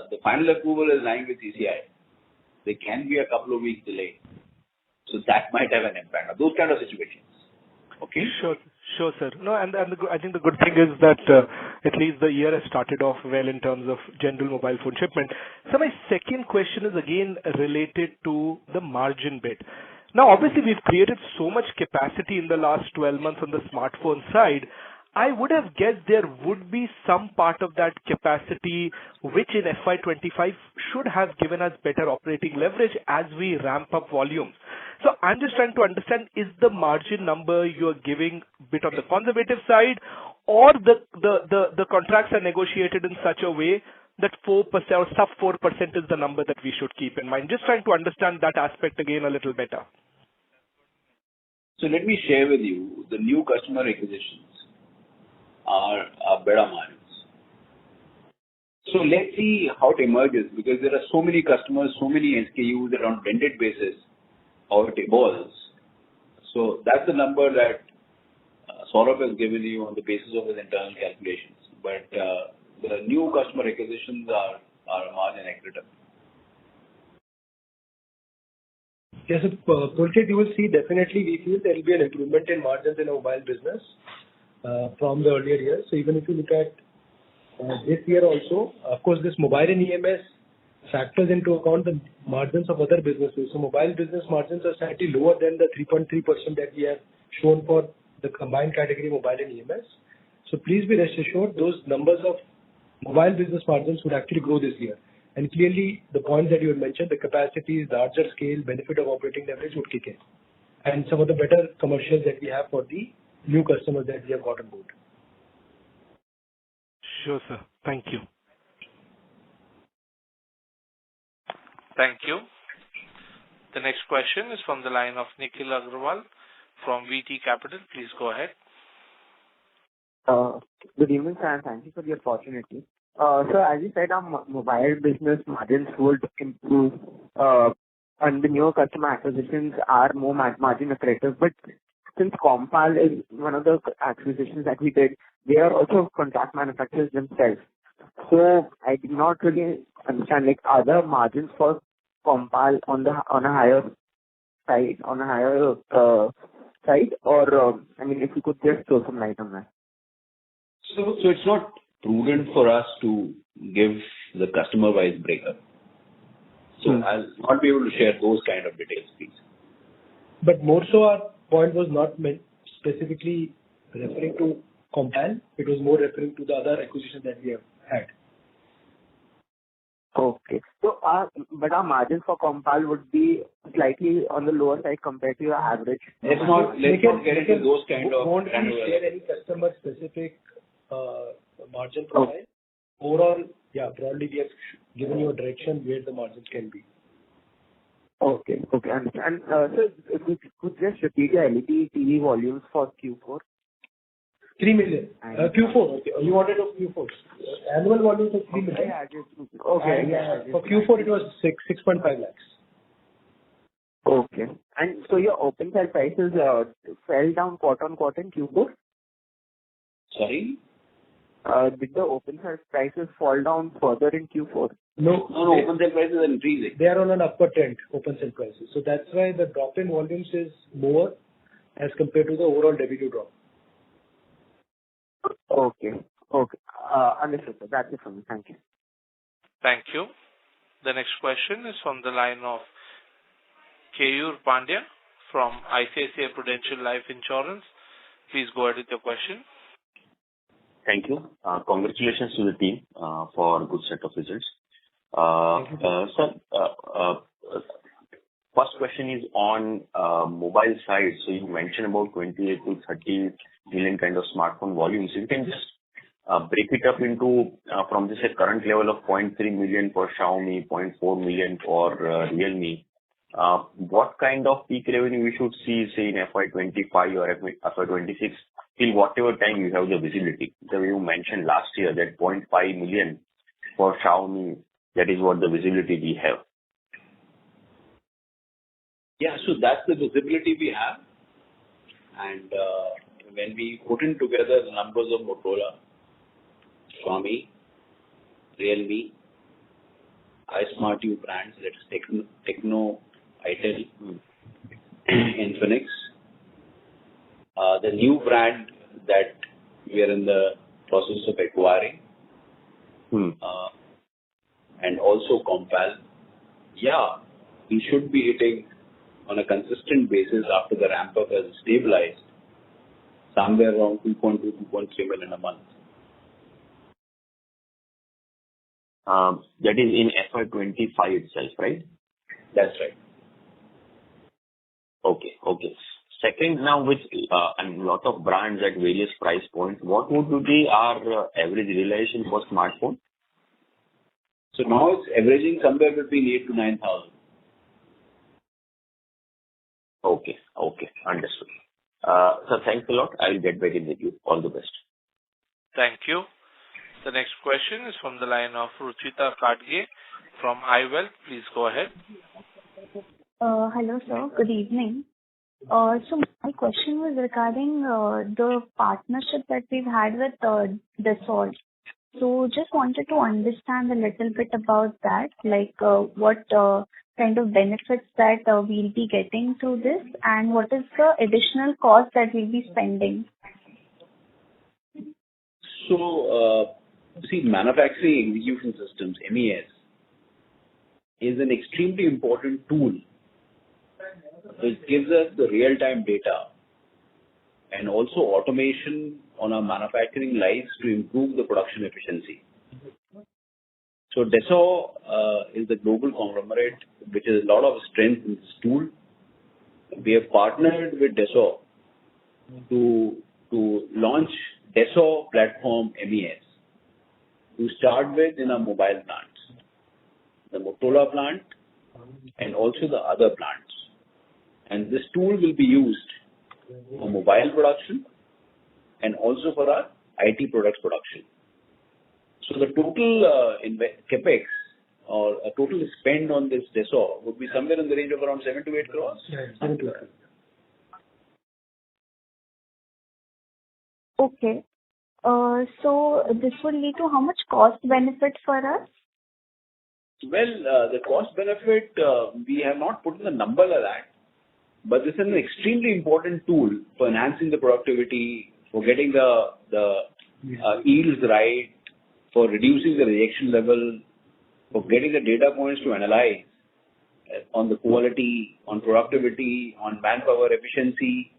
the final approval is lying with CCI. There can be a couple of weeks delay. So that might have an impact. Those kind of situations. Okay? Sure, sir. No, and I think the good thing is that at least the year has started off well in terms of general mobile phone shipment. So my second question is again related to the margin bit. Now, obviously, we've created so much capacity in the last 12 months on the smartphone side. I would have guessed there would be some part of that capacity which in FY'25 should have given us better operating leverage as we ramp up volumes. So I'm just trying to understand, is the margin number you're giving a bit on the conservative side, or the contracts are negotiated in such a way that 4% or sub 4% is the number that we should keep in mind? Just trying to understand that aspect again a little better. So let me share with you the new customer acquisitions are better margins. So let's see how it emerges, because there are so many customers, so many SKUs that on blended basis how it evolves. So that's the number that Saurabh has given you on the basis of his internal calculations. But the new customer acquisitions are margin accretive. Yes, Pulkit, you will see definitely we feel there will be an improvement in margins in our mobile business from the earlier years. So even if you look at this year also. Of course, this mobile and EMS factors into account the margins of other businesses. So mobile business margins are slightly lower than the 3.3% that we have shown for the combined category mobile and EMS. So please be rest assured, those numbers of mobile business margins would actually grow this year. And clearly, the points that you had mentioned, the capacities, larger scale, benefit of operating leverage would kick in. And some of the better commercials that we have for the new customers that we have got on board. Sure, sir. Thank you. Thank you. The next question is from the line of Nikhil Agrawal from VT Capital. Please go ahead. Good evening, sir, and thank you for the opportunity. So as you said, our mobile business margins would improve, and the newer customer acquisitions are more margin accretive. But since Concall is one of the acquisitions that we did, they are also contract manufacturers themselves. So I did not really understand, like, are the margins for Concall on a higher side, or I mean, if you could just throw some light on that. So it's not prudent for us to give the customer-wise breakup. So I'll not be able to share those kind of details, please. But more so, our point was not meant specifically referring to Concall. It was more referring to the other acquisitions that we have had. Okay. So our margins for Concall would be slightly on the lower side compared to your average. Let's not get into those kind of. Won't share any customer specific margin profile. Overall, yeah, broadly we have given you a direction where the margins can be. Okay, understand. So if you could just repeat your LED TV volumes for Q4. 3 million. Q4. Okay. You wanted of Q4. Annual volumes of 3 million. Okay. For Q4 it was 6.5 lakhs. Okay. And so your open cell prices fell down quarter on quarter in Q4? Sorry? Did the open cell prices fall down further in Q4? No, open cell prices are increasing. They are on an upward trend, open cell prices. So that's why the drop in volumes is lower as compared to the overall revenue drop. Okay. Understood, sir. That's it from me. Thank you. Thank you. The next question is from the line of Keyur Pandya from ICICI Prudential Life Insurance. Please go ahead with your question. Thank you. Congratulations to the team for a good set of results. Sir, first question is on mobile side. So you mentioned about 28 to 30 million kind of smartphone volumes. You can just break it up into from this current level of 0.3 million for Xiaomi, 0.4 million for Realme. What kind of peak revenue we should see, say, in FY'25 or FY'26, till whatever time you have the visibility? So you mentioned last year that 0.5 million for Xiaomi, that is what the visibility we have. Yeah, so that's the visibility we have. And when we put in together the numbers of Motorola, Xiaomi, Realme, iSmartU brands, that is Techno, Itel, Infinix, the new brand that we are in the process of acquiring, and also Concall, yeah, we should be hitting on a consistent basis after the ramp up has stabilized, somewhere around 2.2, 2.3 million a month. That is in FY'25 itself, right? That's right. Okay. Second, now with a lot of brands at various price points, what would be our average realization for smartphone? So now it's averaging somewhere between 8 to 9,000. Okay, understood. So thanks a lot. I will get back in with you. All the best. Thank you. The next question is from the line of Ruchita Kadge from iWealth. Please go ahead. Hello, sir. Good evening. So my question was regarding the partnership that we've had with Dixon. So just wanted to understand a little bit about that, like what kind of benefits that we'll be getting through this, and what is the additional cost that we'll be spending? So See, manufacturing execution systems, MES, is an extremely important tool which gives us the real-time data and also automation on our manufacturing lines to improve the production efficiency. So Dassault is the global conglomerate which has a lot of strength in this tool. We have partnered with Dassault to launch Dassault platform MES to start with in our mobile plants, the Motorola plant and also the other plants. And this tool will be used for mobile production and also for our IT products production. So the total capex or a total spend on this Dassault would be somewhere in the range of around 7 to 8 crores. Yeah, 7 to 8. Okay. So this will lead to how much cost benefit for us? Well, the cost benefit, we have not put in the number like that, but this is an extremely important tool for enhancing the productivity, for getting the yields right, for reducing the rejection level, for getting the data points to analyze on the quality, on productivity, on manpower efficiency.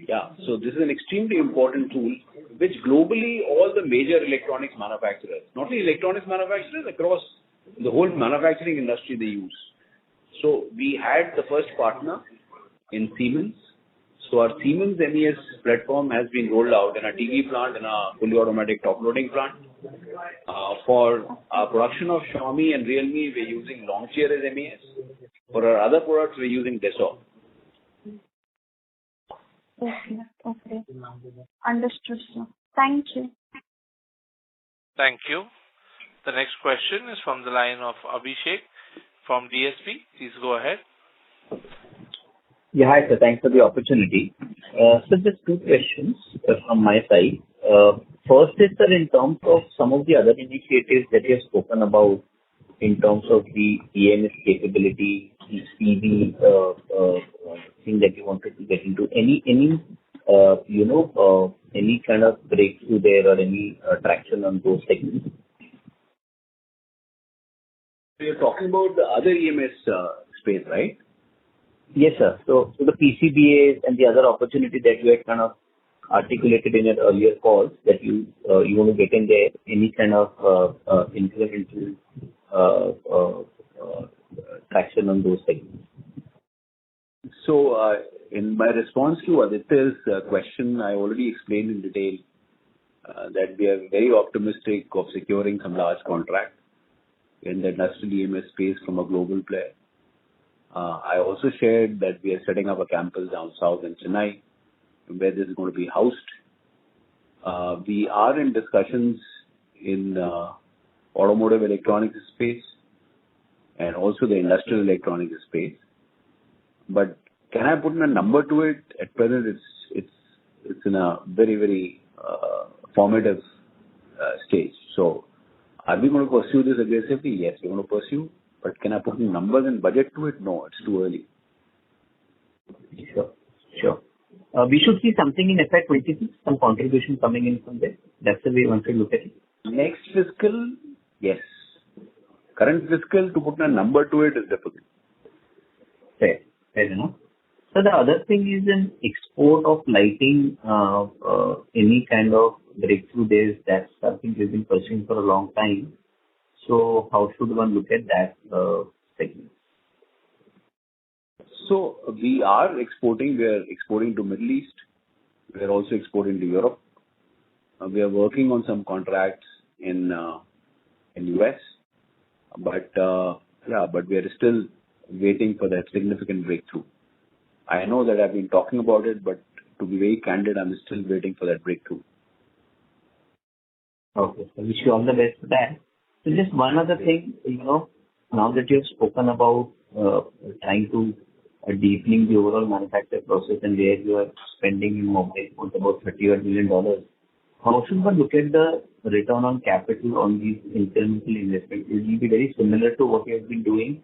Yeah, so this is an extremely important tool which globally all the major electronics manufacturers, not only electronics manufacturers, across the whole manufacturing industry they use. So we had the first partner in Siemens. So our Siemens MES platform has been rolled out in a TV plant and a fully automatic top loading plant. For our production of Xiaomi and Realme, we're using Longcheer as MES. For our other products, we're using Dassault. Okay. Understood, sir. Thank you. Thank you. The next question is from the line of Abhishek from DSP. Please go ahead. Yeah, hi, sir. Thanks for the opportunity. So just two questions from my side. First is, sir, in terms of some of the other initiatives that you have spoken about in terms of the EMS capability, the CV thing that you wanted to get into, any kind of breakthrough there or any traction on those segments? So you're talking about the other EMS space, right? Yes, sir. So the PCBAs and the other opportunity that you had kind of articulated in your earlier calls that you want to get in there, any kind of incremental traction on those segments? So in my response to Aditya's question, I already explained in detail that we are very optimistic of securing some large contracts in the industrial EMS space from a global player. I also shared that we are setting up a campus down south in Chennai, where this is going to be housed. We are in discussions in automotive electronics space and also the industrial electronics space. But can I put in a number to it? At present, it's in a very, very formative stage. So are we going to pursue this aggressively? Yes, we're going to pursue. But can I put in numbers and budget to it? No, it's too early. Sure. We should see something in FY'26, some contribution coming in from there. That's the way one should look at it. Next fiscal, yes. Current fiscal, to put a number to it is difficult. Fair enough. So the other thing is in export of lighting, any kind of breakthrough there, that's something we've been pursuing for a long time. So how should one look at that segment? So we are exporting. We are exporting to Middle East. We are also exporting to Europe. We are working on some contracts in US. But we are still waiting for that significant breakthrough. I know that I've been talking about it, but to be very candid, I'm still waiting for that breakthrough. Okay, so wish you all the best for that. So just one other thing, now that you've spoken about trying to deepening the overall manufacturing process and where you are spending in mobile phones about $30 million, how should one look at the return on capital on these incremental investments? Will it be very similar to what you have been doing,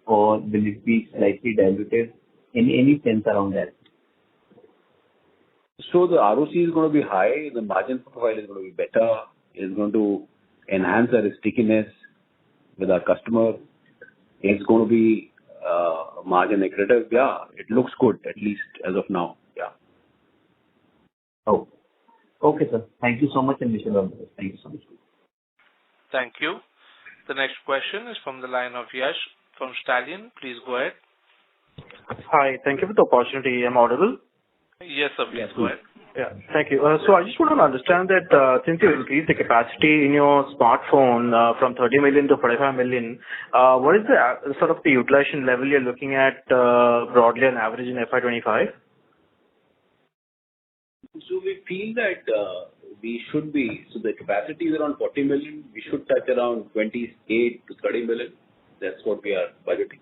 or will it be slightly diluted? Any sense around that? So the ROC is going to be high, the margin profile is going to be better, It's going to enhance our stickiness with our customer. It's going to be margin accretive. Yeah, it looks good, at least as of now. Yeah. Oh, okay, sir. Thank you so much, and wish you all the best. Thank you so much. Thank you. The next question is from the line of Yash from Stallion. Please go ahead. Hi. Thank you for the opportunity. Am I audible? Yes, sir. Please go ahead. Yeah. Thank you. So I just want to understand that since you increased the capacity in your smartphone from 30 million to 45 million, what is the sort of the utilization level you're looking at broadly on average in FY'25? So we feel that we should be, so the capacity is around 40 million. We should touch around 28 to 30 million. That's what we are budgeting.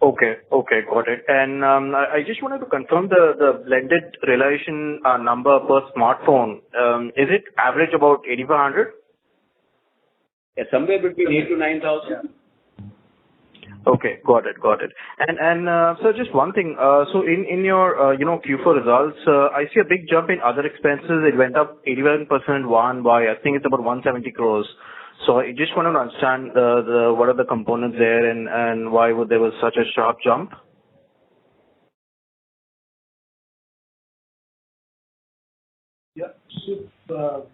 Okay, got it. And I just wanted to confirm the blended realization number per smartphone. Is it average about 8,500? Yeah, somewhere between 8 to 9,000. Okay, got it. And so just one thing. So in your Q4 results, I see a big jump in other expenses. It went up 81% by I think it's about 170 crores. So I just wanted to understand what are the components there and why there was such a sharp jump? Yeah. So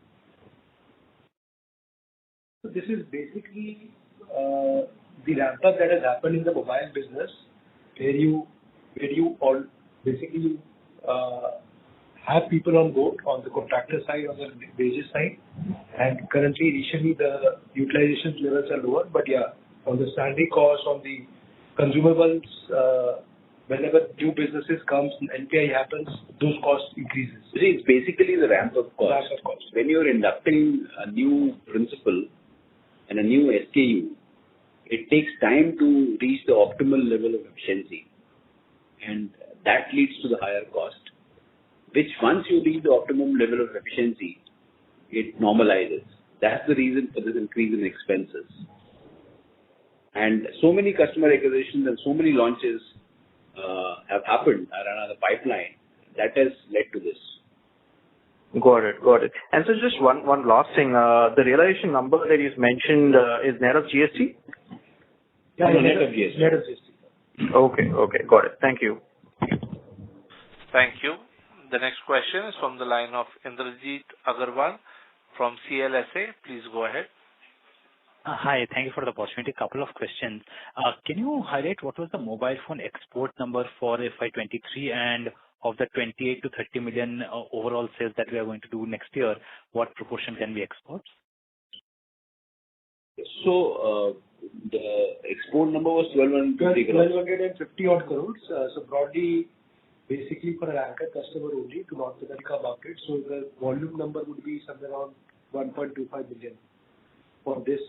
this is basically the ramp up that has happened in the mobile business, where you all basically have people on board on the contractor side, on the wages side, and currently initially the utilization levels are lower, but yeah, on the salary cost, on the consumables, whenever new businesses comes, NPI happens, those costs increases. See, it's basically the ramp up cost. When you're inducting a new principal and a new SKU, it takes time to reach the optimal level of efficiency, and that leads to the higher cost, which once you reach the optimum level of efficiency, it normalizes. That's the reason for this increase in expenses. And so many customer acquisitions and so many launches have happened around the pipeline that has led to this. Got it. And so just one last thing. The realization number that you mentioned is net of GST? Yeah, net of GST. Net of GST. Okay. Got it. Thank you. Thank you. The next question is from the line of Indrajit Agarwal from CLSA. Please go ahead. Hi. Thank you for the opportunity. Couple of questions. Can you highlight what was the mobile phone export number for FY'23 and of the 28 to 30 million overall sales that we are going to do next year, what proportion can be exports? So the export number was 1,250 odd crores. So broadly, basically for an anchor customer only to North America market. So the volume number would be somewhere around 1.25 billion for this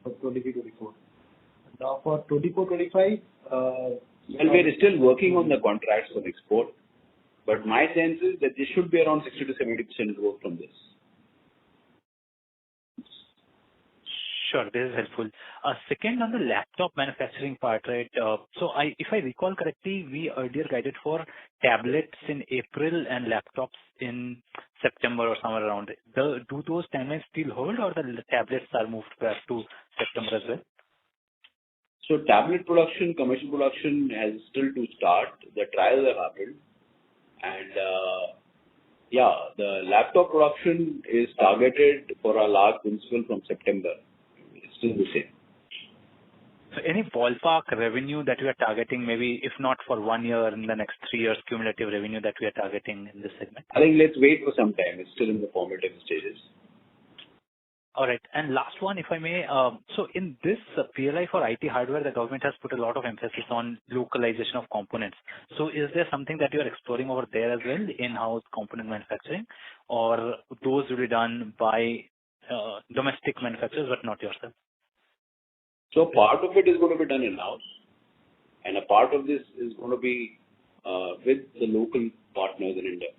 for 23-24. Now for 24-25, well, we're still working on the contracts for export, but my sense is that this should be around 60 to 70% growth from this. Sure, this is helpful. Second, on the laptop manufacturing part, right? So if I recall correctly, we earlier guided for tablets in April and laptops in September or somewhere around. Do those timelines still hold, or the tablets are moved back to September as well? So tablet production, commercial production has still to start. The trials have happened. And the laptop production is targeted for our large principal from September. It's still the same. So any ballpark revenue that we are targeting, maybe if not for 1 year, in the next 3 years, cumulative revenue that we are targeting in this segment? I think let's wait for some time. It's still in the formative stages. All right. And last one, if I may. So in this PLI for IT hardware, the government has put a lot of emphasis on localization of components. So is there something that you are exploring over there as well, in-house component manufacturing, or those will be done by domestic manufacturers but not yourself? So part of it is going to be done in-house, and a part of this is going to be with the local partners in India.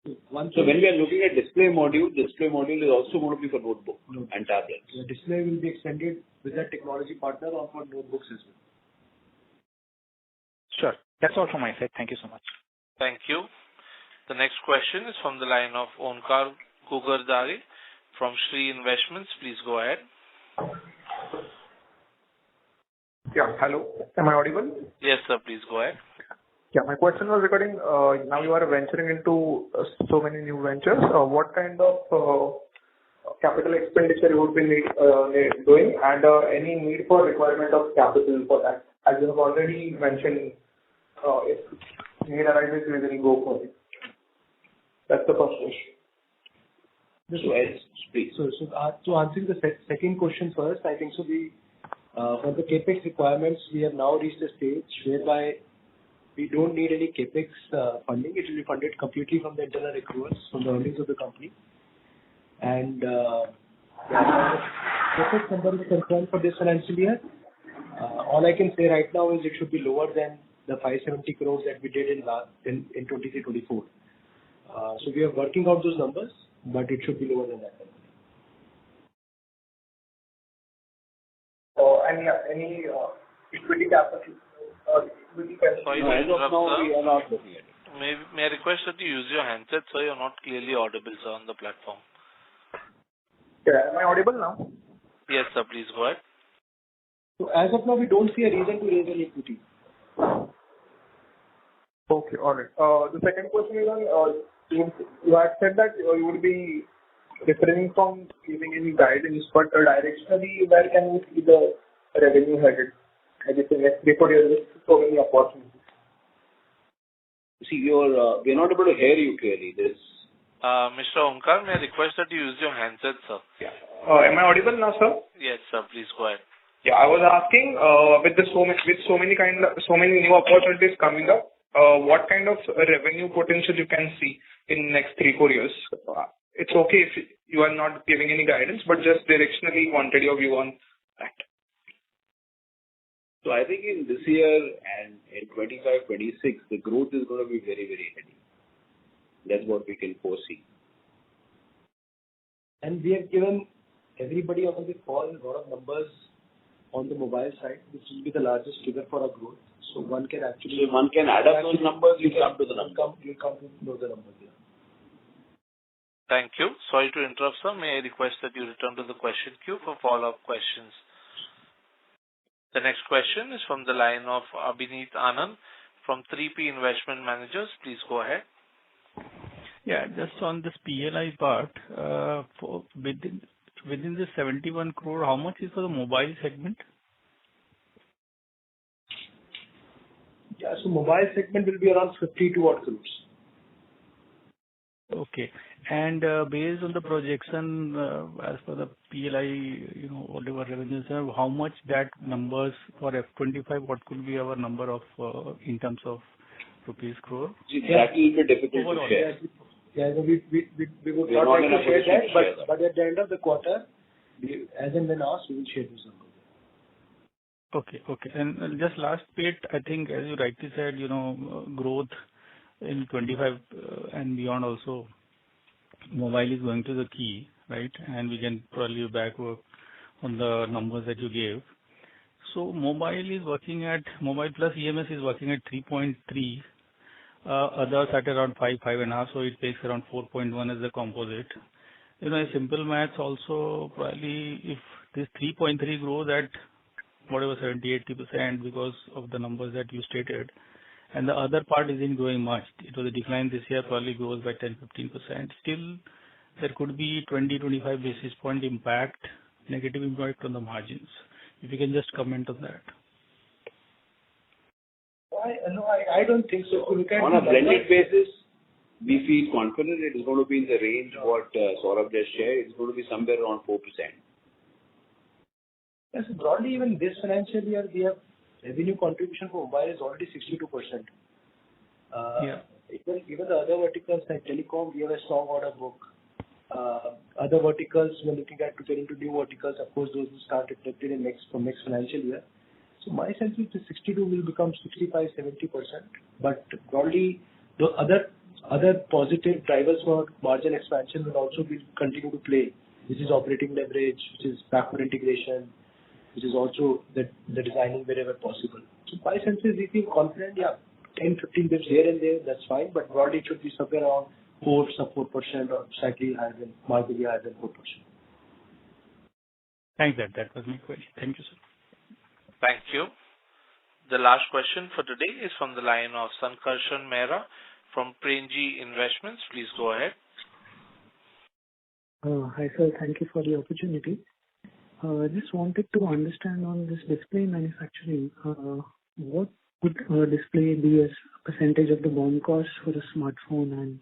So when we are looking at display module is also going to be for notebook and tablets. The display will be extended with that technology partner or for notebooks as well. Sure. That's all from my side. Thank you so much. Thank you. The next question is from the line of Onkar Kugardare from Shree Investments. Please go ahead. Yeah. Hello. Am I audible? Yes, sir. Please go ahead. Yeah. My question was regarding now you are venturing into so many new ventures. What kind of capital expenditure you would be doing, and any need for requirement of capital for that? As you have already mentioned, if need arises, we will go for it. That's the first question. So answering the second question first, I think so. For the capex requirements, we have now reached a stage whereby we don't need any capex funding. It will be funded completely from the internal accruals from the earnings of the company. And capex number is concerned for this financial year. All I can say right now is it should be lower than the 570 crores that we did in 23-24. So we are working out those numbers, but it should be lower than that. Any equity capital? Sorry to interrupt, sir. We are not looking at it. May I request that you use your handset, sir? You're not clearly audible, sir, on the platform. Yeah. Am I audible now? Yes, sir. Please go ahead. So as of now, we don't see a reason to raise any equity. Okay. All right. The second question is on you had said that you would be refraining from giving any guidance, but directionally, where can we see the revenue headed? I guess in the next 3-4 years, with so many opportunities. See, we're not able to hear you clearly. Mr. Onkar, may I request that you use your handset, sir? Yeah. Am I audible now, sir? Yes, sir. Please go ahead. Yeah, I was asking with so many new opportunities coming up, what kind of revenue potential you can see in next 3-4 years? It's okay if you are not giving any guidance, but just directionally wanted your view on that. So I think in this year and in 25-26, the growth is going to be very, very heavy. That's what we can foresee. And we have given everybody on the call a lot of numbers on the mobile side, which will be the largest figure for our growth. So one can actually... So one can add up those numbers, you come to the numbers. You come to know the numbers, yeah. Thank you. Sorry to interrupt, sir. May I request that you return to the question queue for follow-up questions. The next question is from the line of Abhineet Anand from 3P Investment Managers. Please go ahead. Yeah, just on this PLI part, within the 71 crore, how much is for the mobile segment? Yeah, so mobile segment will be around 52 odd crores. Okay. And based on the projection, as per the PLI, whatever revenues are, how much that numbers for FY'25, what could be our number of in terms of rupees crore? That will be difficult to share. Yeah, we would not like to share that, but at the end of the quarter, as and when asked, we will share those numbers. Okay. And just last bit, I think, as you rightly said, growth in 25 and beyond also, mobile is going to the key, right? And we can probably backward on the numbers that you gave. So mobile plus EMS is working at 3.3. Others at around 5.5, so it takes around 4.1 as a composite. A simple maths also, probably if this 3.3 grows at whatever 70-80% because of the numbers that you stated, and the other part isn't growing much. It was a decline this year, probably grows by 10-15%. Still, there could be 20-25 basis point impact, negative impact on the margins. If you can just comment on that. I don't think so. On a blended basis, we feel confident it is going to be in the range what Saurabh just shared. It's going to be somewhere around 4%. Yes, broadly, even this financial year, we have revenue contribution for mobile is already 62%. Even the other verticals like telecom, we have a strong order book. Other verticals, we are looking at to get into new verticals. Of course, those will start reflected in from next financial year. So my sense is the 62 will become 65-70%. But broadly, the other positive drivers for margin expansion will also continue to play, which is operating leverage, which is backward integration, which is also the designing wherever possible. So my sense is we feel confident, 10, 15 bits here and there, that's fine, but broadly it should be somewhere around 4% or slightly higher than, marginally higher than 4%. Thanks. That was my question. Thank you, sir. Thank you. The last question for today is from the line of Sankarshan Mehra from Premji Investments. Please go ahead. Hi, sir. Thank you for the opportunity. Just wanted to understand on this display manufacturing, what would display be as a percentage of the BOM cost for a smartphone, and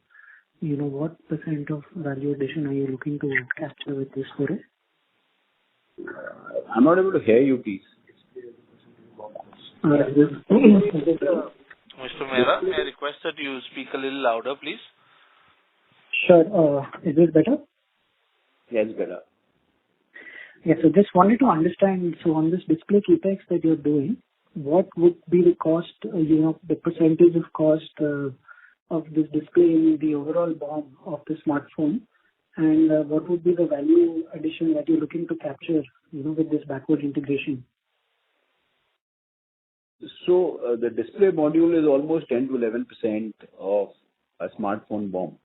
what percent of value addition are you looking to capture with this foray? I'm not able to hear you, please. Mr. Mehra, may I request that you speak a little louder, please? Sure. Is this better? Yes, better. Yeah, so just wanted to understand, so on this display capex that you're doing, what would be the cost, the percentage of cost of this display in the overall BOM of the smartphone, and what would be the value addition that you're looking to capture, with this backward integration? So the display module is almost 10 to 11% of a smartphone BOM.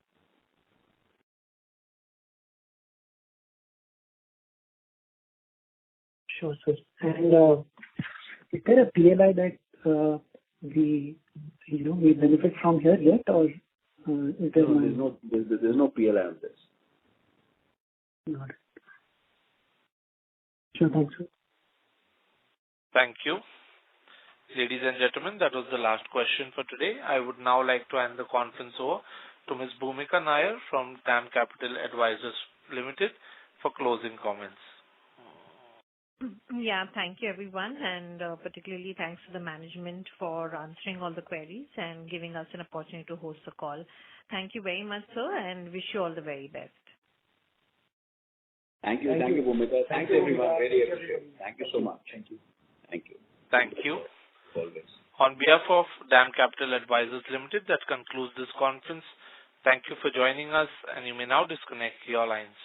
Sure, sir. And is there a PLI that we benefit from here yet, or is there there's no PLI on this. Got it. Sure, thanks, sir. Thank you. Ladies and gentlemen, that was the last question for today. I would now like to hand the conference over to Ms. Bhumika Nair from DAM Capital Advisors Limited for closing comments. Yeah, thank you everyone, and particularly thanks to the management for answering all the queries and giving us an opportunity to host the call. Thank you very much, sir, and wish you all the very best. Thank you, Bhumika. Thank you, everyone. Very appreciate it. Thank you so much. Thank you. Thank you. Always. On behalf of DAM Capital Advisors Limited, that concludes this conference. Thank you for joining us, and you may now disconnect your lines.